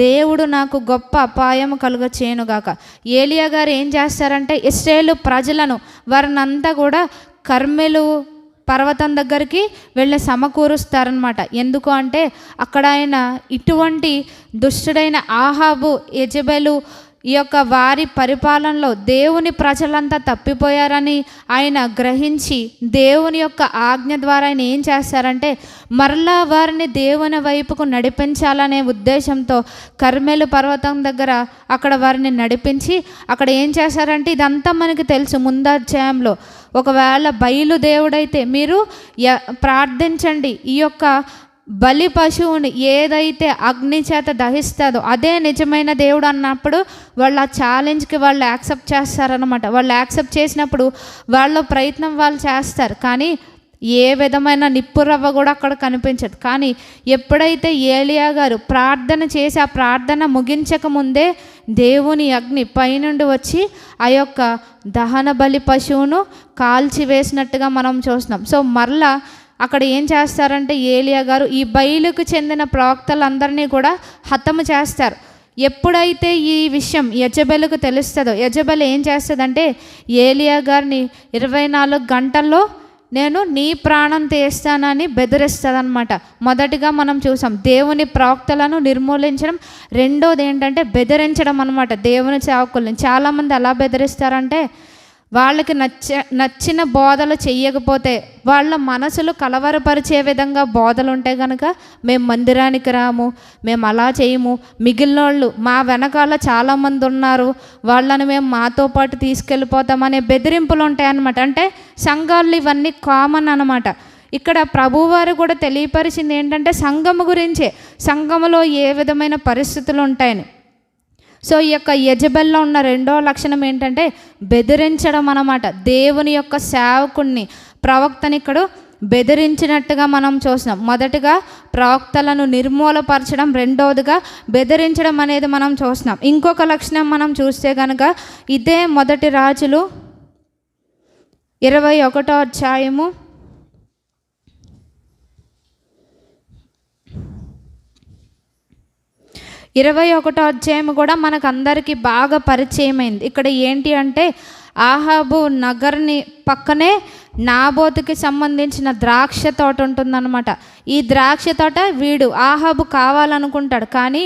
దేవుడు నాకు గొప్ప అపాయము కలుగ చేయనుగాక. ఏలియా గారు ఏం చేస్తారంటే ఇశ్రాయేలు ప్రజలను వారినంతా కూడా కర్మెలు పర్వతం దగ్గరికి వెళ్ళి సమకూరుస్తారనమాట. ఎందుకు అంటే అక్కడ ఆయన ఇటువంటి దుష్టుడైన ఆహాబు, యెజెబెలు ఈ యొక్క వారి పరిపాలనలో దేవుని ప్రజలంతా తప్పిపోయారని ఆయన గ్రహించి దేవుని యొక్క ఆజ్ఞ ద్వారా ఆయన ఏం చేస్తారంటే మరలా వారిని దేవుని వైపుకు నడిపించాలనే ఉద్దేశంతో కర్మెలు పర్వతం దగ్గర అక్కడ వారిని నడిపించి అక్కడ ఏం చేశారంటే ఇదంతా మనకి తెలుసు ముందధ్యాయంలో. ఒకవేళ బయలు దేవుడైతే మీరు ప్రార్థించండి, ఈ యొక్క బలి పశువుని ఏదైతే అగ్ని చేత దహిస్తుందో అదే నిజమైన దేవుడు అన్నప్పుడు వాళ్ళు ఆ ఛాలెంజ్కి వాళ్ళు యాక్సెప్ట్ చేస్తారనమాట. వాళ్ళు యాక్సెప్ట్ చేసినప్పుడు వాళ్ళ ప్రయత్నం వాళ్ళు చేస్తారు, కానీ ఏ విధమైన నిప్పురవ్వ కూడా అక్కడ కనిపించదు. కానీ ఎప్పుడైతే ఏలియా గారు ప్రార్థన చేసి ఆ ప్రార్థన ముగించక ముందే దేవుని అగ్ని పైనుండి వచ్చి ఆ యొక్క దహన బలి పశువును కాల్చివేసినట్టుగా మనం చూస్తున్నాం. సో మరలా అక్కడ ఏం చేస్తారంటే ఏలియా గారు ఈ బయలుకు చెందిన ప్రవక్తలందరినీ కూడా హతము చేస్తారు. ఎప్పుడైతే ఈ విషయం యెజెబెలుకు తెలుస్తుందో యెజెబెల్ ఏం చేస్తుందంటే ఏలియా గారిని 24 గంటల్లో నేను నీ ప్రాణం తీస్తానని బెదిరిస్తుందన్నమాట. మొదటిగా మనం చూసాం దేవుని ప్రవక్తలను నిర్మూలించడం, రెండోది ఏంటంటే బెదిరించడం అనమాట. దేవుని సేవకుల్ని చాలామంది ఎలా బెదిరిస్తారంటే వాళ్ళకి నచ్చిన బోధలు చెయ్యకపోతే వాళ్ళ మనసులు కలవరపరిచే విధంగా బోధలు ఉంటే కనుక మేము మందిరానికి రాము, మేము అలా చేయము, మిగిలిన వాళ్ళు మా వెనకాల చాలామంది ఉన్నారు వాళ్ళని మేము మాతో పాటు తీసుకెళ్ళిపోతామనే బెదిరింపులు ఉంటాయన్నమాట. అంటే సంఘాలు ఇవన్నీ కామన్ అన్నమాట. ఇక్కడ ప్రభువారు కూడా తెలియపరిచింది ఏంటంటే సంఘము గురించే, సంఘములో ఏ విధమైన పరిస్థితులు ఉంటాయని. సో ఈ యొక్క యెజెబెల్లో ఉన్న రెండో లక్షణం ఏంటంటే బెదిరించడం అన్నమాట. దేవుని యొక్క సేవకుణ్ణి ప్రవక్తని ఇక్కడ బెదిరించినట్టుగా మనం చూస్తున్నాం. మొదటిగా ప్రవక్తలను నిర్మూలపరచడం, రెండవదిగా బెదిరించడం అనేది మనం చూస్తున్నాం. ఇంకొక లక్షణం మనం చూస్తే కనుక ఇదే మొదటి రాజులు 21వ అధ్యాయము 21వ అధ్యాయం కూడా మనకు అందరికీ బాగా పరిచయమైంది. ఇక్కడ ఏంటి అంటే ఆహాబు నగర్ని పక్కనే నాబోతుకి సంబంధించిన ద్రాక్ష తోట ఉంటుందన్నమాట. ఈ ద్రాక్ష తోట వీడు ఆహాబు కావాలనుకుంటాడు, కానీ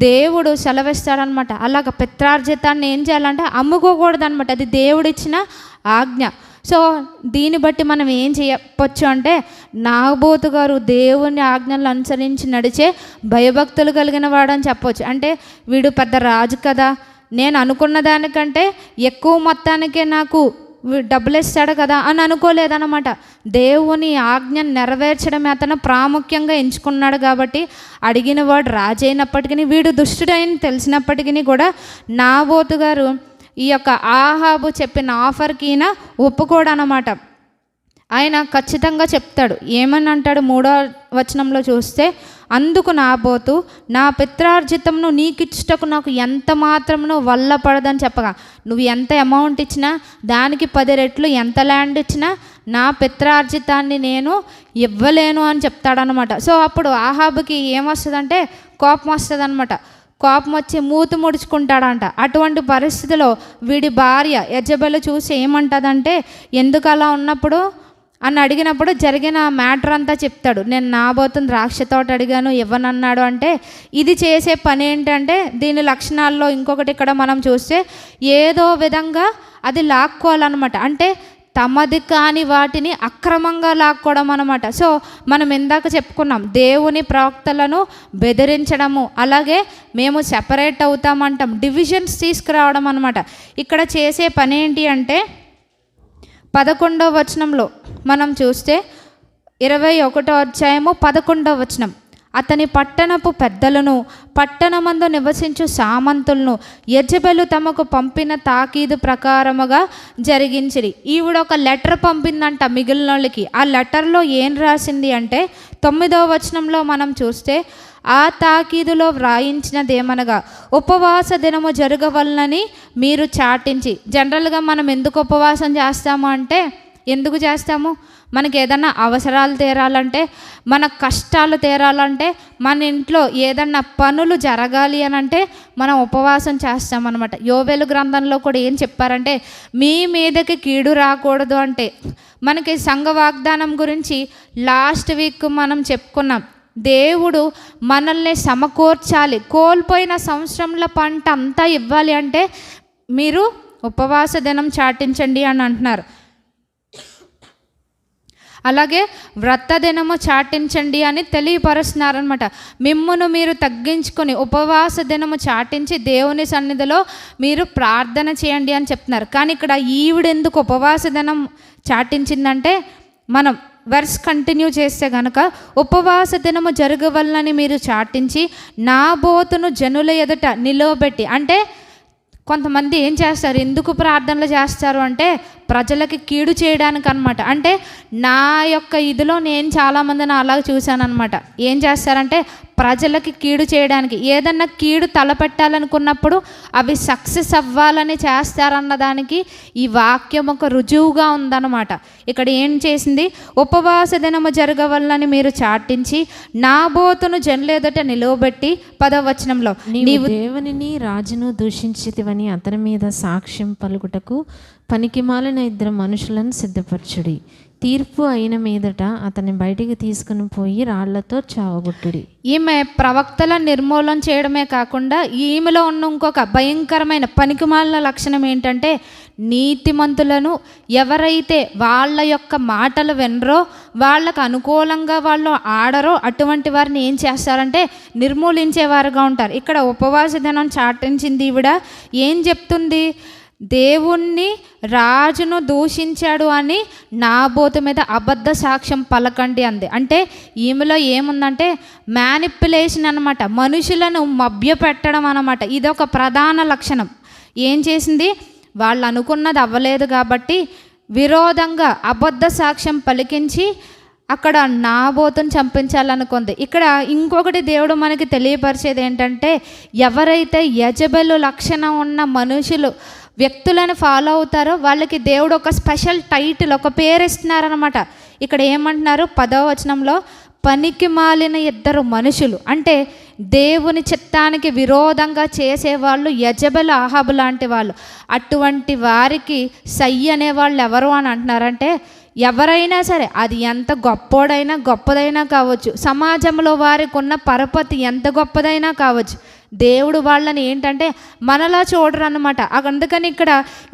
దేవుడు సెలవిస్తాడనమాట. అలాగ పిత్రార్జితాన్ని ఏం చేయాలంటే అమ్ముకోకూడదు అనమాట. అది దేవుడిచ్చిన ఆజ్ఞ. సో దీన్ని బట్టి మనం ఏం చేయవచ్చు అంటే నాబోతు గారు దేవుని ఆజ్ఞలను అనుసరించి నడిచే భయభక్తులు కలిగిన వాడని చెప్పవచ్చు. అంటే వీడు పెద్ద రాజు కదా, నేను అనుకున్న దానికంటే ఎక్కువ మొత్తానికే నాకు డబ్బులు ఇస్తాడు కదా అని అనుకోలేదన్నమాట. దేవుని ఆజ్ఞను నెరవేర్చడమే అతను ప్రాముఖ్యంగా ఎంచుకున్నాడు. కాబట్టి అడిగిన వాడు రాజైనప్పటికీ వీడు దుష్టుడని తెలిసినప్పటికీ కూడా నాబోతు గారు ఈ యొక్క ఆహాబు చెప్పిన ఆఫర్కి ఈయన ఒప్పుకోడనమాట. ఆయన ఖచ్చితంగా చెప్తాడు. ఏమని అంటాడు 3వ వచనంలో చూస్తే, అందుకు నాబోతు నా పిత్రార్జితంను నీకిచ్చుటకు నాకు ఎంత మాత్రమును వల్లపడదని చెప్పగా, నువ్వు ఎంత అమౌంట్ ఇచ్చినా దానికి 10 రెట్లు, ఎంత ల్యాండ్ ఇచ్చినా నా పిత్రార్జితాన్ని నేను ఇవ్వలేను అని చెప్తాడనమాట. సో అప్పుడు ఆహాబుకి ఏమొస్తుందంటే కోపం వస్తుంది అనమాట. కోపం వచ్చి మూతి ముడుచుకుంటాడంట. అటువంటి పరిస్థితిలో వీడి భార్య యెజెబెలు చూసి ఏమంటుందంటే ఎందుకు అలా ఉన్నప్పుడు అని అడిగినప్పుడు జరిగిన మ్యాటర్ అంతా చెప్తాడు. నేను నాబోతుని ద్రాక్ష తోట అడిగాను, ఇవ్వనన్నాడు. అంటే ఇది చేసే పని ఏంటంటే దీని లక్షణాల్లో ఇంకొకటి ఇక్కడ మనం చూస్తే ఏదో విధంగా అది లాక్కోవాలన్నమాట. అంటే తమది కాని వాటిని అక్రమంగా లాక్కోవడం అనమాట. సో మనం ఇందాక చెప్పుకున్నాం దేవుని ప్రవక్తలను బెదిరించడము, అలాగే మేము సెపరేట్ అవుతామంటాం, డివిజన్స్ తీసుకురావడం అనమాట. ఇక్కడ చేసే పని ఏంటి అంటే 11వ వచనంలో మనం చూస్తే 21వ అధ్యాయము 11వ వచనం. అతని పట్టణపు పెద్దలను పట్టణమందు నివసించు సామంతులను యెజెబెలు తమకు పంపిన తాకీదు ప్రకారముగా జరిగించిరి. ఈవిడ ఒక లెటర్ పంపిందంట మిగిలిన వాళ్ళకి. ఆ లెటర్లో ఏం రాసింది అంటే 9వ వచనంలో మనం చూస్తే, ఆ తాకీదులో వ్రాయించినదేమనగా ఉపవాస దినము జరగవలనని మీరు చాటించి. జనరల్గా మనం ఎందుకు ఉపవాసం చేస్తాము అంటే, ఎందుకు చేస్తాము? మనకి ఏదన్నా అవసరాలు తీరాలంటే, మన కష్టాలు తీరాలంటే, మన ఇంట్లో ఏదన్నా పనులు జరగాలి అని అంటే మనం ఉపవాసం చేస్తామన్నమాట. యోవేలు గ్రంథంలో కూడా ఏం చెప్పారంటే, మీ మీదకి కీడు రాకూడదు అంటే. మనకి సంఘ వాగ్దానం గురించి లాస్ట్ వీక్ మనం చెప్పుకున్నాం. దేవుడు మనల్ని సమకూర్చాలి, కోల్పోయిన సంవత్సరంలో పంట అంతా ఇవ్వాలి అంటే మీరు ఉపవాస దినం చాటించండి అని అంటున్నారు. అలాగే వ్రత దినము చాటించండి అని తెలియపరుస్తున్నారనమాట. మిమ్మును మీరు తగ్గించుకొని ఉపవాస దినము చాటించి దేవుని సన్నిధిలో మీరు ప్రార్థన చేయండి అని చెప్తున్నారు. కానీ ఇక్కడ ఈవిడెందుకు ఉపవాస దినం చాటించిందంటే, మనం వర్స్ కంటిన్యూ చేస్తే గనక, ఉపవాస దినము జరగవలనని మీరు చాటించి నాబోతును జనుల ఎదుట నిలవబెట్టి. అంటే కొంతమంది ఏం చేస్తారు, ఎందుకు ప్రార్థనలు చేస్తారు అంటే ప్రజలకి కీడు చేయడానికి అనమాట. అంటే నా యొక్క ఇదిలో నేను చాలామందిని అలా చూశానమాట. ఏం చేస్తారంటే ప్రజలకి కీడు చేయడానికి, ఏదన్నా కీడు తలపెట్టాలనుకున్నప్పుడు అవి సక్సెస్ అవ్వాలని చేస్తారన్న దానికి ఈ వాక్యం ఒక రుజువుగా ఉందన్నమాట. ఇక్కడ ఏం చేసింది, ఉపవాస దినము జరగవలనని మీరు చాటించి నాబోతును జనుల ఎదుట నిలువబెట్టి. 10వ వచనంలో,
నీవు దేవునిని రాజును దూషించితివని అతని మీద సాక్ష్యం పలుకుటకు పనికిమాలిన 2 మనుషులను సిద్ధపరచుడి. తీర్పు అయిన మీదట అతన్ని బయటికి తీసుకుని పోయి రాళ్లతో చావగొట్టుడి.
ఈమె ప్రవక్తల నిర్మూలన చేయడమే కాకుండా ఈమెలో ఉన్న ఇంకొక భయంకరమైన పనికిమాలిన లక్షణం ఏంటంటే, నీతిమంతులను ఎవరైతే వాళ్ళ యొక్క మాటలు వినరో, వాళ్ళకు అనుకూలంగా వాళ్ళు ఆడరో అటువంటి వారిని ఏం చేస్తారంటే నిర్మూలించేవారుగా ఉంటారు. ఇక్కడ ఉపవాస దినం చాటించింది ఈవిడ ఏం చెప్తుంది, దేవుణ్ణి రాజును దూషించాడు అని నాబోతు మీద అబద్ధ సాక్ష్యం పలకండి అంది. అంటే ఈమెలో ఏముందంటే మ్యానిపులేషన్ అనమాట, మనుషులను మభ్యపెట్టడం అనమాట. ఇదొక ప్రధాన లక్షణం. ఏం చేసింది, వాళ్ళు అనుకున్నది అవ్వలేదు కాబట్టి విరోధంగా అబద్ధ సాక్ష్యం పలికించి అక్కడ నాబోతుని చంపించాలనుకుంది. ఇక్కడ ఇంకొకటి దేవుడు మనకి తెలియపరిచేది ఏంటంటే, ఎవరైతే యెజెబెలు లక్షణం ఉన్న మనుషులు వ్యక్తులను ఫాలో అవుతారో వాళ్ళకి దేవుడు ఒక స్పెషల్ టైటిల్, ఒక పేరు ఇస్తున్నారనమాట. ఇక్కడ ఏమంటున్నారు 10వ వచనంలో, పనికి మాలిన 2 మనుషులు. అంటే దేవుని చిత్తానికి విరోధంగా చేసేవాళ్ళు యెజెబెలు, అహాబు లాంటి వాళ్ళు. అటువంటి వారికి సై అనేవాళ్ళు ఎవరు అని అంటున్నారంటే, ఎవరైనా సరే, అది ఎంత గొప్పోడైనా గొప్పదైనా కావచ్చు, సమాజంలో వారికి ఉన్న పరపతి ఎంత గొప్పదైనా కావచ్చు, దేవుడు వాళ్ళని ఏంటంటే మనలా చూడరు అన్నమాట. అందుకని ఇక్కడ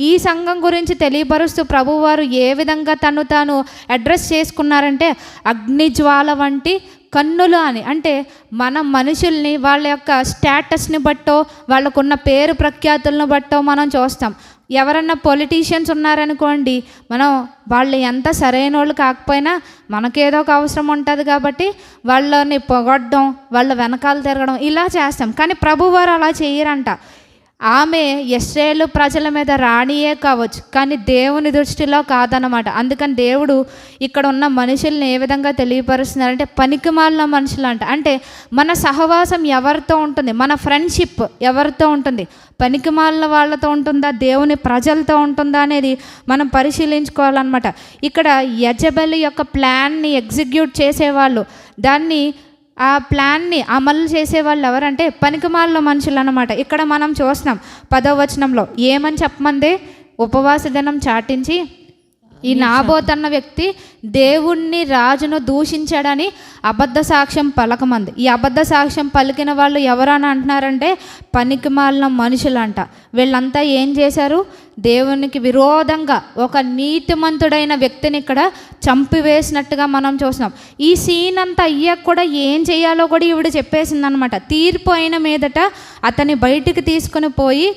ఈ సంఘం గురించి తెలియపరుస్తూ ప్రభువారు ఏ విధంగా తాను అడ్రస్ చేసుకున్నారంటే, అగ్నిజ్వాల వంటి కన్నులు అని. అంటే మన మనుషుల్ని వాళ్ళ యొక్క స్టేటస్ని బట్టో, వాళ్ళకున్న పేరు ప్రఖ్యాతులను బట్టో మనం చూస్తాం. ఎవరన్నా పొలిటీషియన్స్ ఉన్నారనుకోండి, మనం వాళ్ళు ఎంత సరైన వాళ్ళు కాకపోయినా మనకేదో ఒక అవసరం ఉంటుంది కాబట్టి వాళ్ళని పొగడ్డం, వాళ్ళ వెనకాల తిరగడం ఇలా చేస్తాం. కానీ ప్రభువారు అలా చేయరంట. ఆమె ఇశ్రాయేలు ప్రజల మీద రాణియే కావచ్చు, కానీ దేవుని దృష్టిలో కాదన్నమాట. అందుకని దేవుడు ఇక్కడ ఉన్న మనుషుల్ని ఏ విధంగా తెలియపరుస్తున్నారంటే పనికిమాలిన మనుషులు అంట. అంటే మన సహవాసం ఎవరితో ఉంటుంది, మన ఫ్రెండ్షిప్ ఎవరితో ఉంటుంది, పనికిమాలిన వాళ్ళతో ఉంటుందా, దేవుని ప్రజలతో ఉంటుందా అనేది మనం పరిశీలించుకోవాలన్నమాట. ఇక్కడ యెజెబెలు యొక్క ప్లాన్ని ఎగ్జిక్యూట్ చేసేవాళ్ళు, దాన్ని ఆ ప్లాన్ని అమలు చేసేవాళ్ళు ఎవరంటే పనికిమాలిన మనుషులు అన్నమాట. ఇక్కడ మనం చూస్తున్నాం 10వ వచనంలో ఏమని చెప్పమంది, ఉపవాస దినం చాటించి ఈ నాబోతు అన్న వ్యక్తి దేవుణ్ణి రాజును దూషించాడని అబద్ధ సాక్ష్యం పలకమంది. ఈ అబద్ధ సాక్ష్యం పలికిన వాళ్ళు ఎవరని అంటున్నారంటే పనికిమాలిన మనుషులంట. వీళ్ళంతా ఏం చేశారు, దేవునికి విరోధంగా ఒక నీతిమంతుడైన వ్యక్తిని ఇక్కడ చంపివేసినట్టుగా మనం చూస్తున్నాం. ఈ సీన్ అంతా అయ్యాక కూడా ఏం చేయాలో కూడా ఈవిడ చెప్పేసిందనమాట. తీర్పు అయిన మీదట అతని బయటికి తీసుకుని పోయి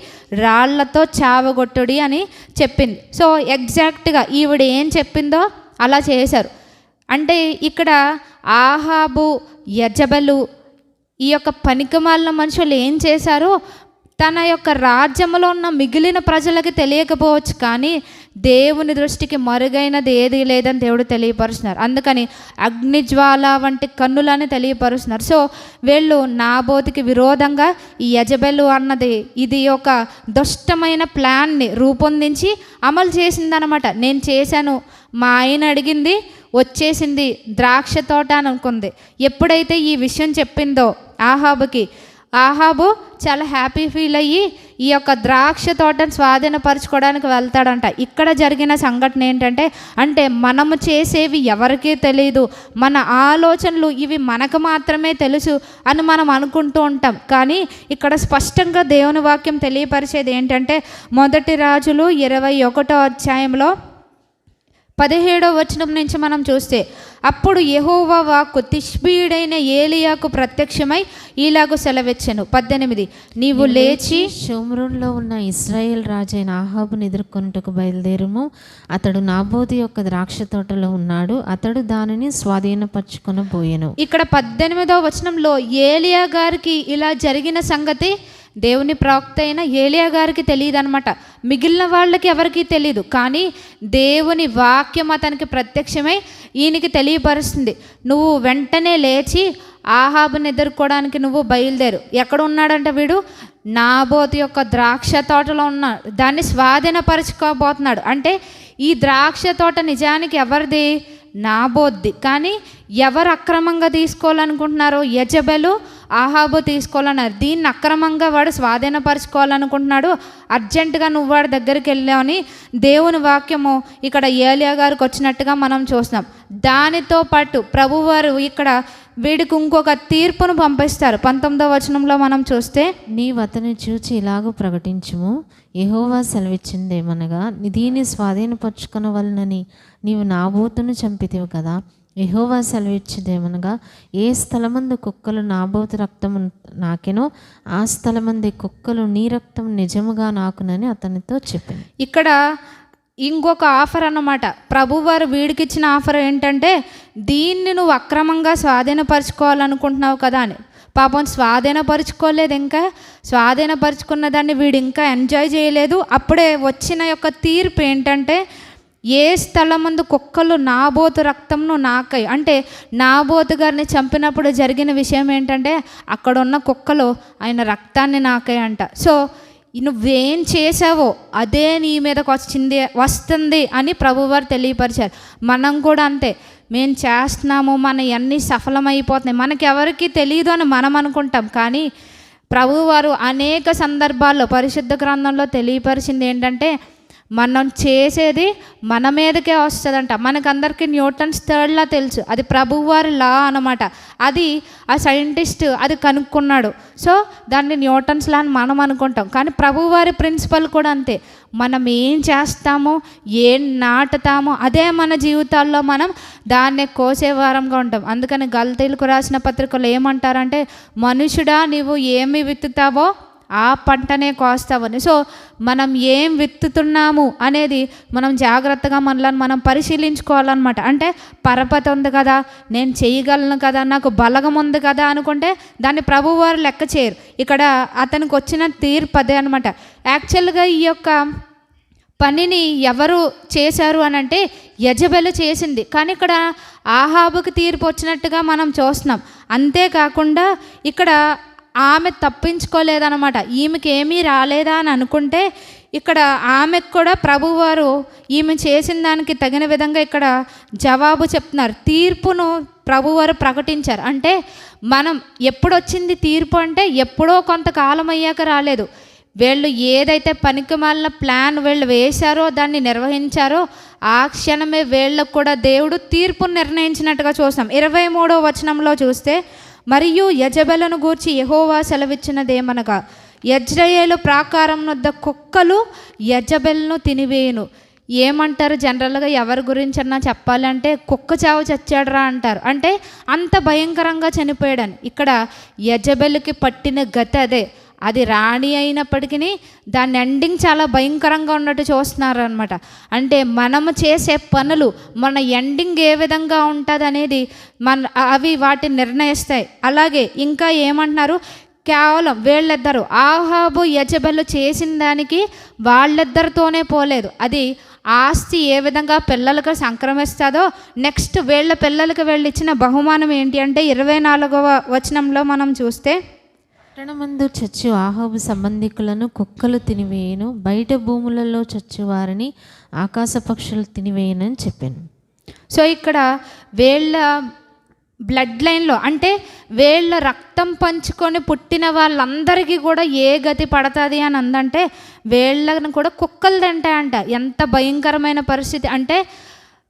రాళ్లతో చావగొట్టుడి అని చెప్పింది. సో ఎగ్జాక్ట్గా ఈవిడ ఏం చెప్పిందో అలా చేశారు. అంటే ఇక్కడ ఆహాబు, యెజెబెలు ఈ యొక్క పనికిమాలిన మనుషులు ఏం చేశారో తన యొక్క రాజ్యంలో ఉన్న మిగిలిన ప్రజలకి తెలియకపోవచ్చు, కానీ దేవుని దృష్టికి మరుగైనది ఏది లేదని దేవుడు తెలియపరుస్తున్నారు. అందుకని అగ్నిజ్వాల వంటి కన్నులని తెలియపరుస్తున్నారు. సో వీళ్ళు నాబోతుకి విరోధంగా ఈ యెజెబెలు అన్నది ఇది ఒక దుష్టమైన ప్లాన్ని రూపొందించి అమలు చేసిందనమాట. నేను చేశాను, మా ఆయన అడిగింది వచ్చేసింది, ద్రాక్ష తోట అని అనుకుంది. ఎప్పుడైతే ఈ విషయం చెప్పిందో ఆహాబుకి, ఆహాబు చాలా హ్యాపీ ఫీల్ అయ్యి ఈ యొక్క ద్రాక్ష తోటను స్వాధీనపరచుకోవడానికి వెళ్తాడంట. ఇక్కడ జరిగిన సంఘటన ఏంటంటే, అంటే మనము చేసేవి ఎవరికీ తెలియదు, మన ఆలోచనలు ఇవి మనకు మాత్రమే తెలుసు అని మనం అనుకుంటూ ఉంటాం. కానీ ఇక్కడ స్పష్టంగా దేవుని వాక్యం తెలియపరిచేది ఏంటంటే, మొదటి రాజులు 21వ అధ్యాయంలో 17వ వచనం నుంచి మనం చూస్తే, అప్పుడు యెహోవా వాక్కు తిష్బీయుడైన ఏలియాకు ప్రత్యక్షమై ఇలాగు సెలవిచ్చెను. 18 నీవు లేచి
షోమ్రోన్లో ఉన్న ఇశ్రాయేల్ రాజైన ఆహాబును ఎదుర్కొనుటకు బయలుదేరుము. అతడు నాబోతు యొక్క ద్రాక్ష తోటలో ఉన్నాడు, అతడు దానిని స్వాధీనపరచుకొనబోయెను.
ఇక్కడ 18వ వచనంలో ఏలియా గారికి ఇలా జరిగిన సంగతి దేవుని ప్రవక్త అయిన ఏలియా గారికి తెలియదు అనమాట. మిగిలిన వాళ్ళకి ఎవరికి తెలియదు, కానీ దేవుని వాక్యం అతనికి ప్రత్యక్షమై ఈయనకి తెలియపరుస్తుంది. నువ్వు వెంటనే లేచి ఆహాబుని ఎదుర్కోవడానికి నువ్వు బయలుదేరు. ఎక్కడ ఉన్నాడంటే వీడు నాబోతు యొక్క ద్రాక్ష తోటలో ఉన్నాడు, దాన్ని స్వాధీనపరచుకోబోతున్నాడు. అంటే ఈ ద్రాక్ష తోట నిజానికి ఎవరిది? నాబోద్ది. కానీ ఎవరు అక్రమంగా తీసుకోవాలనుకుంటున్నారో యెజెబెలు, ఆహాబు తీసుకోవాలన్నారు. దీన్ని అక్రమంగా వాడు స్వాధీనపరచుకోవాలనుకుంటున్నాడు. అర్జెంటుగా నువ్వు వాడి దగ్గరికి వెళ్ళావని దేవుని వాక్యము ఇక్కడ ఏలియా గారికి వచ్చినట్టుగా మనం చూస్తున్నాం. దానితో పాటు ప్రభువారు ఇక్కడ వీడికి ఇంకొక తీర్పును పంపిస్తారు. 19వ వచనంలో మనం చూస్తే,
నీవు అతని చూచి ఇలాగూ ప్రకటించుము, యెహోవా సెలవిచ్చిందేమనగా దీన్ని స్వాధీనపరచుకొనవలనని నీవు నాబోతును చంపితివి కదా. యెహోవా సెలవిచ్చేదేమనగా ఏ స్థలమందు కుక్కలు నాబోతు రక్తము నాకెనో ఆ స్థలమంది కుక్కలు నీ రక్తం నిజముగా నాకునని అతనితో చెప్పింది.
ఇక్కడ ఇంకొక ఆఫర్ అన్నమాట. ప్రభువారు వీడికి ఇచ్చిన ఆఫర్ ఏంటంటే, దీన్ని నువ్వు అక్రమంగా స్వాధీనపరచుకోవాలనుకుంటున్నావు కదా అని. పాపం స్వాధీనపరుచుకోలేదు, ఇంకా స్వాధీనపరుచుకున్న దాన్ని వీడు ఇంకా ఎంజాయ్ చేయలేదు. అప్పుడే వచ్చిన యొక్క తీర్పు ఏంటంటే, ఏ స్థలమందు కుక్కలు నాబోతు రక్తంను నాకై, అంటే నాబోతు గారిని చంపినప్పుడు జరిగిన విషయం ఏంటంటే, అక్కడ ఉన్న కుక్కలు ఆయన రక్తాన్ని నాకై అంట. సో నువ్వేం చేసావో అదే నీ మీదకి వస్తుంది అని ప్రభువారు తెలియపరిచారు. మనం కూడా అంతే, మేము చేస్తున్నాము, మన అన్నీ సఫలమైపోతున్నాయి, మనకి ఎవరికి తెలియదు అని మనం అనుకుంటాం. కానీ ప్రభువారు అనేక సందర్భాల్లో పరిశుద్ధ గ్రంథంలో తెలియపరిచింది ఏంటంటే, మనం చేసేది మన మీదకే వస్తుందంట. మనకందరికీ న్యూటన్స్ థర్డ్ లా తెలుసు, అది ప్రభువారి లా అన్నమాట. అది ఆ సైంటిస్ట్ అది కనుక్కున్నాడు. సో దాన్ని న్యూటన్స్ లా అని మనం అనుకుంటాం, కానీ ప్రభువారి ప్రిన్సిపల్ కూడా అంతే. మనం ఏం చేస్తామో, ఏం నాటుతామో అదే మన జీవితాల్లో మనం దాన్నే కోసేవారంగా ఉంటాం. అందుకని గల్తీలకు రాసిన పత్రికలు ఏమంటారంటే, మనుషుడా నీవు ఏమి విత్తుతావో ఆ పంటనే కోస్తావని. సో మనం ఏం విత్తుతున్నాము అనేది మనం జాగ్రత్తగా మనలను మనం పరిశీలించుకోవాలన్నమాట. అంటే పరపతి ఉంది కదా, నేను చేయగలను కదా, నాకు బలగం ఉంది కదా అనుకుంటే దాన్ని ప్రభువారు లెక్క చేయరు. ఇక్కడ అతనికి వచ్చిన తీర్పు అదే అనమాట. యాక్చువల్గా ఈ యొక్క పనిని ఎవరు చేశారు అని అంటే యెజెబెలు చేసింది, కానీ ఇక్కడ ఆహాబుకి తీర్పు వచ్చినట్టుగా మనం చూస్తున్నాం. అంతేకాకుండా ఇక్కడ ఆమె తప్పించుకోలేదన్నమాట. ఈమెకి ఏమీ రాలేదా అని అనుకుంటే ఇక్కడ ఆమెకు కూడా ప్రభువారు ఈమె చేసిన దానికి తగిన విధంగా ఇక్కడ జవాబు చెప్తున్నారు. తీర్పును ప్రభువారు ప్రకటించారు. అంటే మనం ఎప్పుడు వచ్చింది తీర్పు అంటే, ఎప్పుడో కొంతకాలం అయ్యాక రాలేదు. వీళ్ళు ఏదైతే పనికిమాలిన ప్లాన్ వీళ్ళు వేశారో దాన్ని నిర్వహించారో ఆ క్షణమే వీళ్ళకు కూడా దేవుడు తీర్పును నిర్ణయించినట్టుగా చూస్తాం. 23వ వచనంలో చూస్తే, మరియు యెజెబెలును గూర్చి యెహోవా సెలవిచ్చినదేమనగా యెజ్రెయేలు ప్రాకారం వద్ద కుక్కలు యెజెబెలును తినివేయును. ఏమంటారు జనరల్గా ఎవరి గురించి అన్నా చెప్పాలంటే, కుక్క చావు చచ్చాడరా అంటారు. అంటే అంత భయంకరంగా చనిపోయాడని. ఇక్కడ యెజెబెలుకి పట్టిన గతి అదే. అది రాణి అయినప్పటికీ దాని ఎండింగ్ చాలా భయంకరంగా ఉన్నట్టు చూస్తున్నారు అనమాట. అంటే మనము చేసే పనులు మన ఎండింగ్ ఏ విధంగా ఉంటుంది అనేది అవి వాటిని నిర్ణయిస్తాయి. అలాగే ఇంకా ఏమంటున్నారు, కేవలం వీళ్ళిద్దరు ఆహాబు యెజెబెలు చేసిన దానికి వాళ్ళిద్దరితోనే పోలేదు. అది ఆస్తి ఏ విధంగా పిల్లలకు సంక్రమిస్తుందో నెక్స్ట్ వీళ్ళ పిల్లలకి వీళ్ళు ఇచ్చిన బహుమానం ఏంటి అంటే 24వ వచనంలో మనం చూస్తే,
పట్టణమందు చచ్చు ఆహాబు సంబంధికులను కుక్కలు తినివేయను, బయట భూములలో చచ్చు వారిని ఆకాశ పక్షులు తినివేయనని చెప్పాను.
సో ఇక్కడ వీళ్ళ బ్లడ్ లైన్లో అంటే వీళ్ళ రక్తం పంచుకొని పుట్టిన వాళ్ళందరికీ కూడా ఏ గతి పడుతుంది అని అందంటే వీళ్ళని కూడా కుక్కలు తింటాయంట. ఎంత భయంకరమైన పరిస్థితి అంటే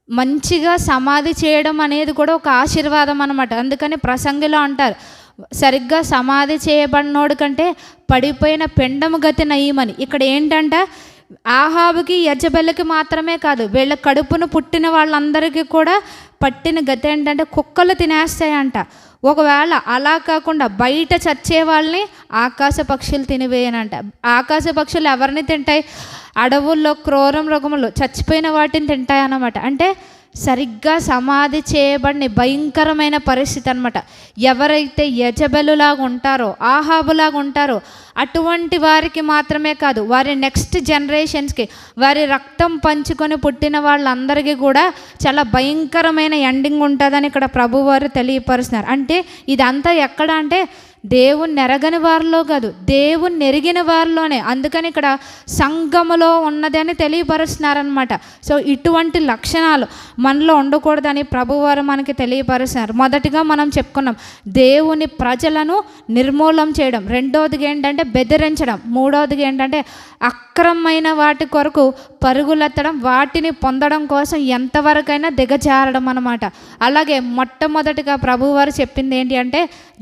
మంచిగా సమాధి చేయడం అనేది కూడా ఒక ఆశీర్వాదం అన్నమాట. అందుకని ప్రసంగిలో అంటారు, సరిగ్గా సమాధి చేయబడినోడు కంటే పడిపోయిన పిండము గతి నయమని. ఇక్కడ ఏంటంటే ఆహాబుకి యెజెబెలుకి మాత్రమే కాదు, వీళ్ళ కడుపును పుట్టిన వాళ్ళందరికీ కూడా పట్టిన గతి ఏంటంటే కుక్కలు తినేస్తాయంట. ఒకవేళ అలా కాకుండా బయట చచ్చే వాళ్ళని ఆకాశ పక్షులు తినివేయనంట. ఆకాశ పక్షులు ఎవరిని తింటాయి? అడవుల్లో క్రూర మృగములు చచ్చిపోయిన వాటిని తింటాయి అన్నమాట. అంటే సరిగ్గా సమాధి చేయబడిన భయంకరమైన పరిస్థితి అనమాట. ఎవరైతే యెజెబెలులాగా ఉంటారో, ఆహాబులాగా ఉంటారో అటువంటి వారికి మాత్రమే కాదు, వారి నెక్స్ట్ జనరేషన్స్కి, వారి రక్తం పంచుకొని పుట్టిన వాళ్ళందరికీ కూడా చాలా భయంకరమైన ఎండింగ్ ఉంటుందని ఇక్కడ ప్రభువారు తెలియపరుస్తున్నారు. అంటే ఇదంతా ఎక్కడ అంటే దేవుణ్ణి ఎరగని వారిలో కాదు, దేవుణ్ణి ఎరిగిన వారిలోనే. అందుకని ఇక్కడ సంఘములో ఉన్నదని తెలియపరుస్తున్నారనమాట. సో ఇటువంటి లక్షణాలు మనలో ఉండకూడదని ప్రభువారు మనకి తెలియపరుస్తున్నారు. మొదటిగా మనం చెప్పుకున్నాం దేవుని ప్రజలను నిర్మూలం చేయడం, రెండవదిగా ఏంటంటే బెదిరించడం, మూడవదిగా ఏంటంటే అక్రమమైన వాటి కొరకు పరుగులెత్తడం, వాటిని పొందడం కోసం ఎంతవరకైనా దిగజారడం అన్నమాట. అలాగే మొట్టమొదటిగా ప్రభువారు చెప్పింది ఏంటి అంటే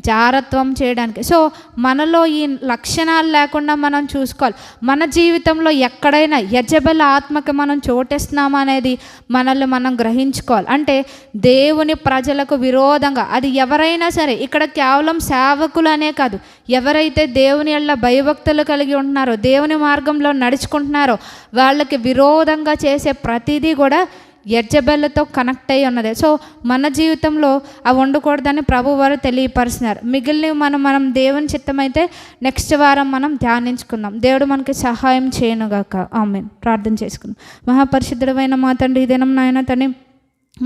జారత్వం చేయడానికి. సో మనలో ఈ లక్షణాలు లేకుండా మనం చూసుకోవాలి. మన జీవితంలో ఎక్కడైనా యెజెబెల్ ఆత్మకి మనం చోటిస్తున్నామా అనేది మనల్ని మనం గ్రహించుకోవాలి. అంటే దేవుని ప్రజలకు విరోధంగా, అది ఎవరైనా సరే, ఇక్కడ కేవలం సేవకులు అనే కాదు, ఎవరైతే దేవుని యెడల భయభక్తులు కలిగి ఉంటున్నారో, దేవుని మార్గంలో నడుచుకుంటున్నారో వాళ్ళకి విరోధంగా చేసే ప్రతిదీ కూడా యెజెబెలుతో కనెక్ట్ అయ్యి ఉన్నది. సో మన జీవితంలో అవి ఉండకూడదని ప్రభు వారు తెలియపరుస్తున్నారు. మిగిలినవి మనం దేవుని చిత్తమైతే నెక్స్ట్ వారం మనం ధ్యానించుకుందాం. దేవుడు మనకి సహాయం చేయనుగాక. ఆమేన్. ప్రార్థన చేసుకుందాం. మహాపరిశుద్ధుడైన మా తండ్రి, ఈ దినం నాయన తండ్రి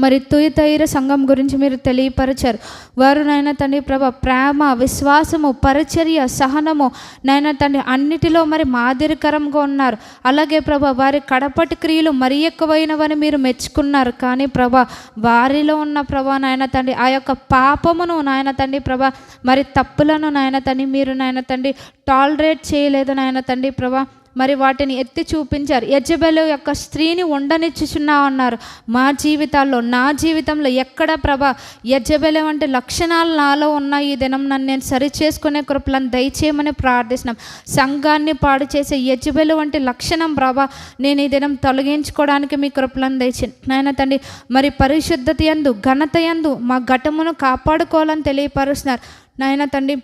మరి తుయతైర సంఘం గురించి మీరు తెలియపరిచారు. వారు నాయన తండ్రి ప్రభా ప్రేమ, విశ్వాసము, పరిచర్య, సహనము నాయన తండ్రి అన్నిటిలో మరి మాదిరికరంగా ఉన్నారు. అలాగే ప్రభా వారి కడపటి క్రియలు మరి ఎక్కువైనవని మీరు మెచ్చుకున్నారు. కానీ ప్రభా వారిలో ఉన్న ప్రభా నాయన తండ్రి ఆ యొక్క పాపమును నాయన తండ్రి ప్రభా మరి తప్పులను నాయన తండ్రి మీరు నాయన తండ్రి టాలరేట్ చేయలేదు నాయన తండ్రి ప్రభా. మరి వాటిని ఎత్తి చూపించారు. యెజెబెలు యొక్క స్త్రీని ఉండనిచ్చుచున్నా అన్నారు. మా జీవితాల్లో, నా జీవితంలో ఎక్కడ ప్రభా యెజెబెలు వంటి లక్షణాలు నాలో ఉన్న ఈ దినం నన్ను నేను సరి చేసుకునే కృపలను దయచేయమని ప్రార్థిస్తున్నాం. సంఘాన్ని పాడు చేసే యెజెబెలు వంటి లక్షణం ప్రభా నేను ఈ దినం తొలగించుకోవడానికి మీ కృపలను దయచేయండి నాయన తండ్రి. మరి పరిశుద్ధత యందు, ఘనత యందు మా ఘటమును కాపాడుకోవాలని తెలియపరుస్తున్నారు నాయన తండ్రి.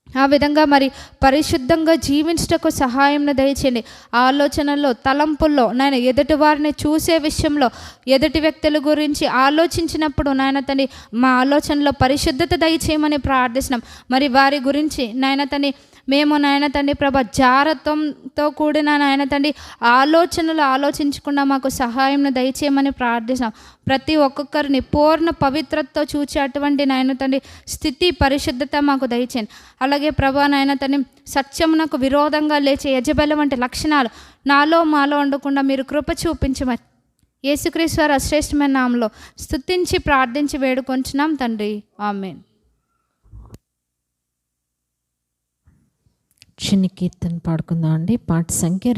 ఆ విధంగా మరి పరిశుద్ధంగా జీవించటకు సహాయం దయచేయండి. ఆలోచనల్లో, తలంపుల్లో నాయన ఎదుటి వారిని చూసే విషయంలో, ఎదుటి వ్యక్తుల గురించి ఆలోచించినప్పుడు నాయన తండ్రి మా ఆలోచనలో పరిశుద్ధత దయచేయమని ప్రార్థిస్తున్నాం. మరి వారి గురించి నాయన తండ్రి మేము నాయన తండ్రి ప్రభా జారత్వంతో కూడిన నాయన తండ్రి ఆలోచనలు ఆలోచించకుండా మాకు సహాయం దయచేయమని ప్రార్థిస్తున్నాం. ప్రతి ఒక్కొక్కరిని పూర్ణ పవిత్రతతో చూచే అటువంటి నాయన తండ్రి స్థితి, పరిశుద్ధత మాకు దయచేయండి. అలాగే ప్రభా నాయన తండ్రి సత్యమునకు విరోధంగా లేచే యెజెబెలు వంటి లక్షణాలు నాలో మాలో ఉండకుండా మీరు కృప చూపించమని యేసుక్రీస్తు వారి అశ్రేష్టమైన నామములో స్తుతించి ప్రార్థించి వేడుకొంచున్నాం తండ్రి. ఆమేన్.
చిన్న కీర్తన పాడుకుందాం అండి. పాట సంఖ్య